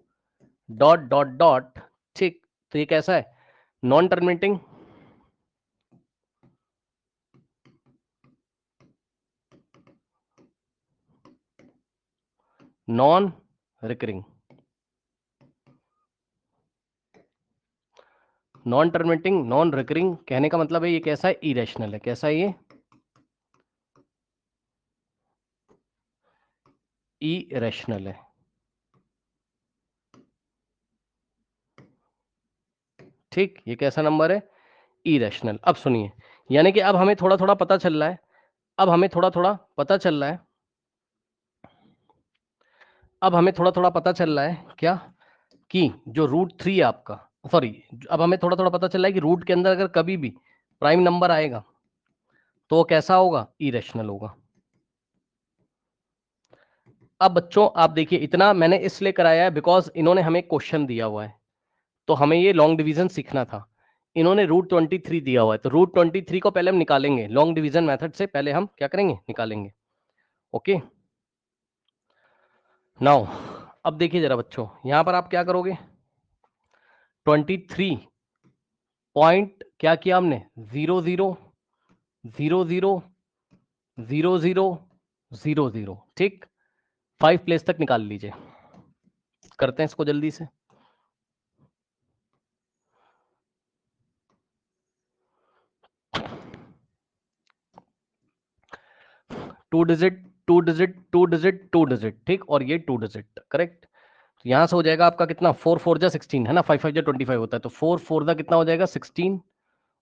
डॉट डॉट डॉट, ठीक। तो ये कैसा है? Non terminating, non recurring. Non terminating, non recurring कहने का मतलब है ये कैसा है? इरेशनल है। कैसा है ये? इरेशनल है, ठीक। ये कैसा नंबर है? इरेशनल। अब सुनिए, यानी कि अब हमें थोड़ा थोड़ा पता चल रहा है, अब हमें थोड़ा थोड़ा पता चल रहा है, अब हमें थोड़ा थोड़ा पता चल रहा है क्या, कि जो √3 है आपका, सॉरी, अब हमें थोड़ा थोड़ा पता चल रहा है कि रूट के अंदर अगर कभी भी प्राइम नंबर आएगा तो वो कैसा होगा? इरेशनल होगा। अब बच्चों आप देखिए, इतना मैंने इसलिए कराया है बिकॉज इन्होंने हमें क्वेश्चन दिया हुआ है, तो हमें ये लॉन्ग डिवीजन सीखना था। इन्होंने √23 दिया हुआ है, तो √23 को पहले हम निकालेंगे लॉन्ग डिवीजन मेथड से, पहले हम क्या करेंगे? निकालेंगे। ओके, नाउ अब देखिए जरा बच्चों, यहां पर आप क्या करोगे? 23 पॉइंट क्या किया हमने? 0 0 0 0 0 0 0 0, ठीक। 5 प्लेस तक निकाल लीजिए, करते हैं इसको जल्दी से। Two digit, two digit, two digit, two digit, ठीक। और ये 2 डिजिट, करेक्ट। तो यहां से हो जाएगा आपका कितना? 4 4 जा 16 है ना, 5 5 जा 25 होता है, तो 4 4 जा कितना हो जाएगा? 16।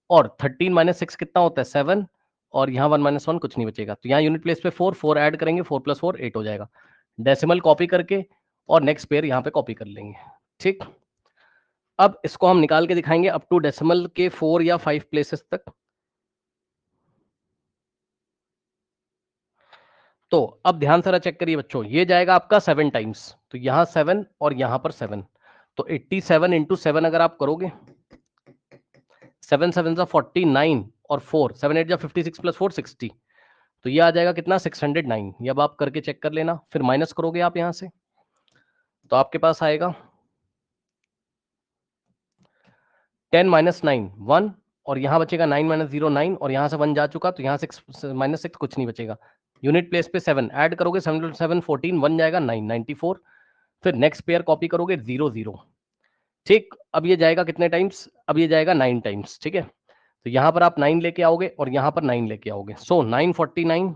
और 13 माइनस 6 कितना होता है? 7। और यहाँ 1 माइनस 1 कुछ नहीं बचेगा, तो यहाँ यूनिट प्लेस पे 4 4 ऐड करेंगे, 4 + 4 8 हो जाएगा। डेसिमल कॉपी करके और नेक्स्ट पेयर यहाँ पे कॉपी कर लेंगे, ठीक। अब इसको हम निकाल के दिखाएंगे अप टू डेसिमल के 4 या 5 प्लेसेस तक। तो अब ध्यान से चेक करिए बच्चों, ये जाएगा आपका 7 टाइम्स, तो यहाँ 7 और यहाँ पर 7, तो 87 इंटू 7 अगर आप करोगे, 7 7 जा 49 और 4 7 8 जा 56 + 4 60, तो ये आ जाएगा कितना? 609। ये अब आप करके चेक कर लेना, फिर माइनस करोगे आप यहाँ से, तो आपके पास आएगा 10 - 9 1, और यहाँ बचेगा 9 - 0 9, और यहाँ से 1 जा चुका, तो यहाँ 6 -6 कुछ नहीं बचेगा। यूनिट प्लेस पे 7 ऐड करोगे, 7 × 7 14, 1 जाएगा 9 94। फिर नेक्स्ट पेयर कॉपी करोगे 0 0, ठीक। अब ये जाएगा कितने टाइम्स? अब ये जाएगा 9 टाइम्स, ठीक है। तो यहाँ पर आप 9 लेके आओगे और यहाँ पर 9 लेके आओगे, सो 949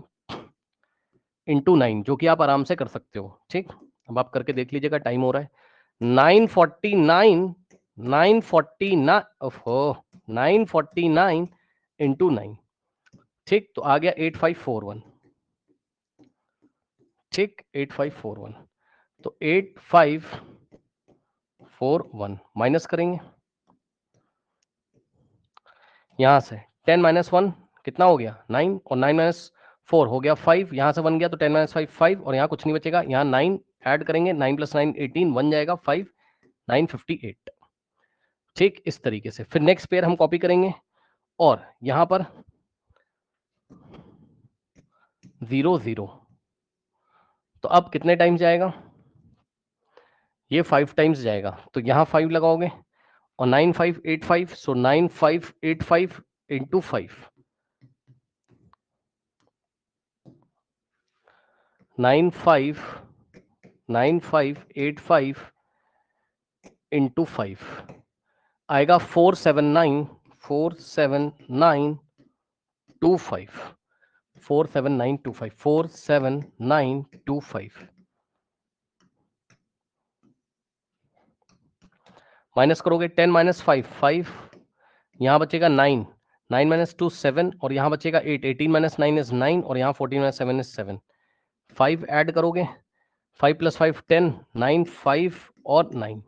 इंटू 9, जो कि आप आराम से कर सकते हो, ठीक। अब आप करके देख लीजिएगा, टाइम हो रहा है। 949 949 ओहो 949 इंटू 9, ठीक। तो आ गया 8541, ठीक। 8541, तो 8541 माइनस करेंगे यहां से। 10 - 1 कितना हो गया? 9, और 9 - 4 हो गया 5, यहां से 1 गया, तो 10 - 5 5, और यहाँ कुछ नहीं बचेगा। यहाँ 9 ऐड करेंगे, 9 + 9 18, 1 जाएगा 5 958, ठीक। इस तरीके से फिर नेक्स्ट पेयर हम कॉपी करेंगे, और यहाँ पर 0 0। तो अब कितने टाइम्स जाएगा? ये 5 टाइम्स जाएगा, तो यहाँ 5 लगाओगे और 9585, सो 9585 इंटू 5, 9585 इंटू 5 आएगा 47925 47925 माइनस करोगे 10 माइनस 5 5, यहाँ बचेगा 9 9 माइनस 2 7 और यहाँ बचेगा 8 18 माइनस 9 इज 9 और यहाँ 14 माइनस 7 इज 7 5 ऐड करोगे 5 प्लस 5 10 9 5 और 9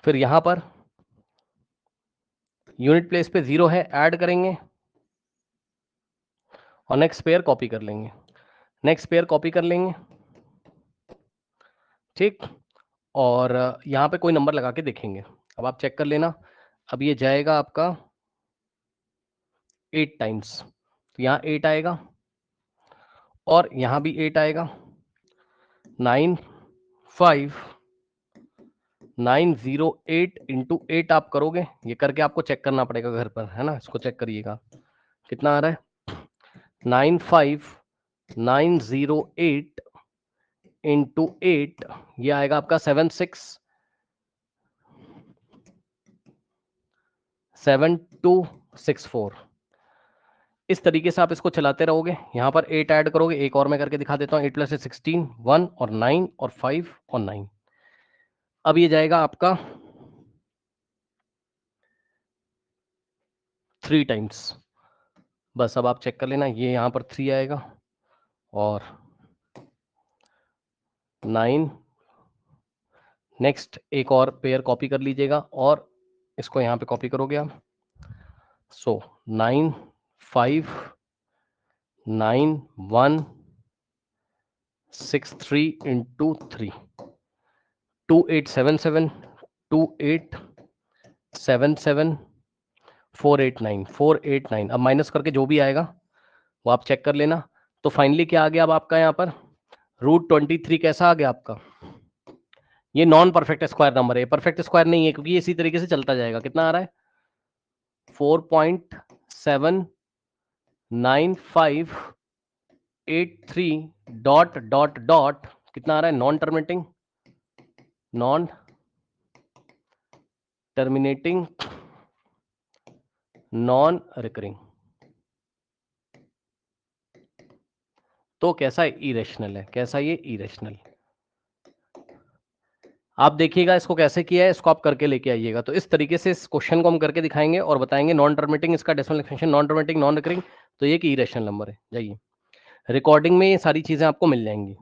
फिर यहां पर यूनिट प्लेस पे 0 है, ऐड करेंगे और नेक्स्ट पेयर कॉपी कर लेंगे, नेक्स्ट पेयर कॉपी कर लेंगे, ठीक। और यहाँ पे कोई नंबर लगा के देखेंगे। अब आप चेक कर लेना, अब ये जाएगा आपका 8 टाइम्स, तो यहाँ 8 आएगा और यहाँ भी 8 आएगा। 95908 इंटू 8 आप करोगे, ये करके आपको चेक करना पड़ेगा घर पर, है ना। इसको चेक करिएगा कितना आ रहा है। 95908 इंटू 8, ये आएगा आपका 767264। इस तरीके से आप इसको चलाते रहोगे। यहाँ पर 8 ऐड करोगे, एक और मैं करके दिखा देता हूँ। 8 प्लस 16 1 और 9 और 5 और 9। अब ये जाएगा आपका 3 टाइम्स, बस अब आप चेक कर लेना। ये यहाँ पर 3 आएगा और 9। नेक्स्ट एक और पेयर कॉपी कर लीजिएगा और इसको यहाँ पे कॉपी करोगे आप। सो 9 5 9 1 6 3 इंटू 3 2877 2877 489 489। अब माइनस करके जो भी आएगा वो आप चेक कर लेना। तो फाइनली क्या आ गया अब आपका यहाँ पर √23 कैसा आ गया आपका? ये नॉन परफेक्ट स्क्वायर नंबर है, परफेक्ट स्क्वायर नहीं है क्योंकि ये इसी तरीके से चलता जाएगा। कितना आ रहा है? 4.79583 डॉट डॉट डॉट कितना आ रहा है? Non terminating non recurring. तो कैसा इरेशनल है? कैसा ये इरेशनल? आप देखिएगा इसको कैसे किया है, इसको आप करके लेके आइएगा। तो इस तरीके से इस क्वेश्चन को हम करके दिखाएंगे और बताएंगे नॉन टर्मिनेटिंग, इसका decimal extension non terminating non recurring, तो ये कि इरेशनल नंबर है। जाइए रिकॉर्डिंग में ये सारी चीजें आपको मिल जाएंगी।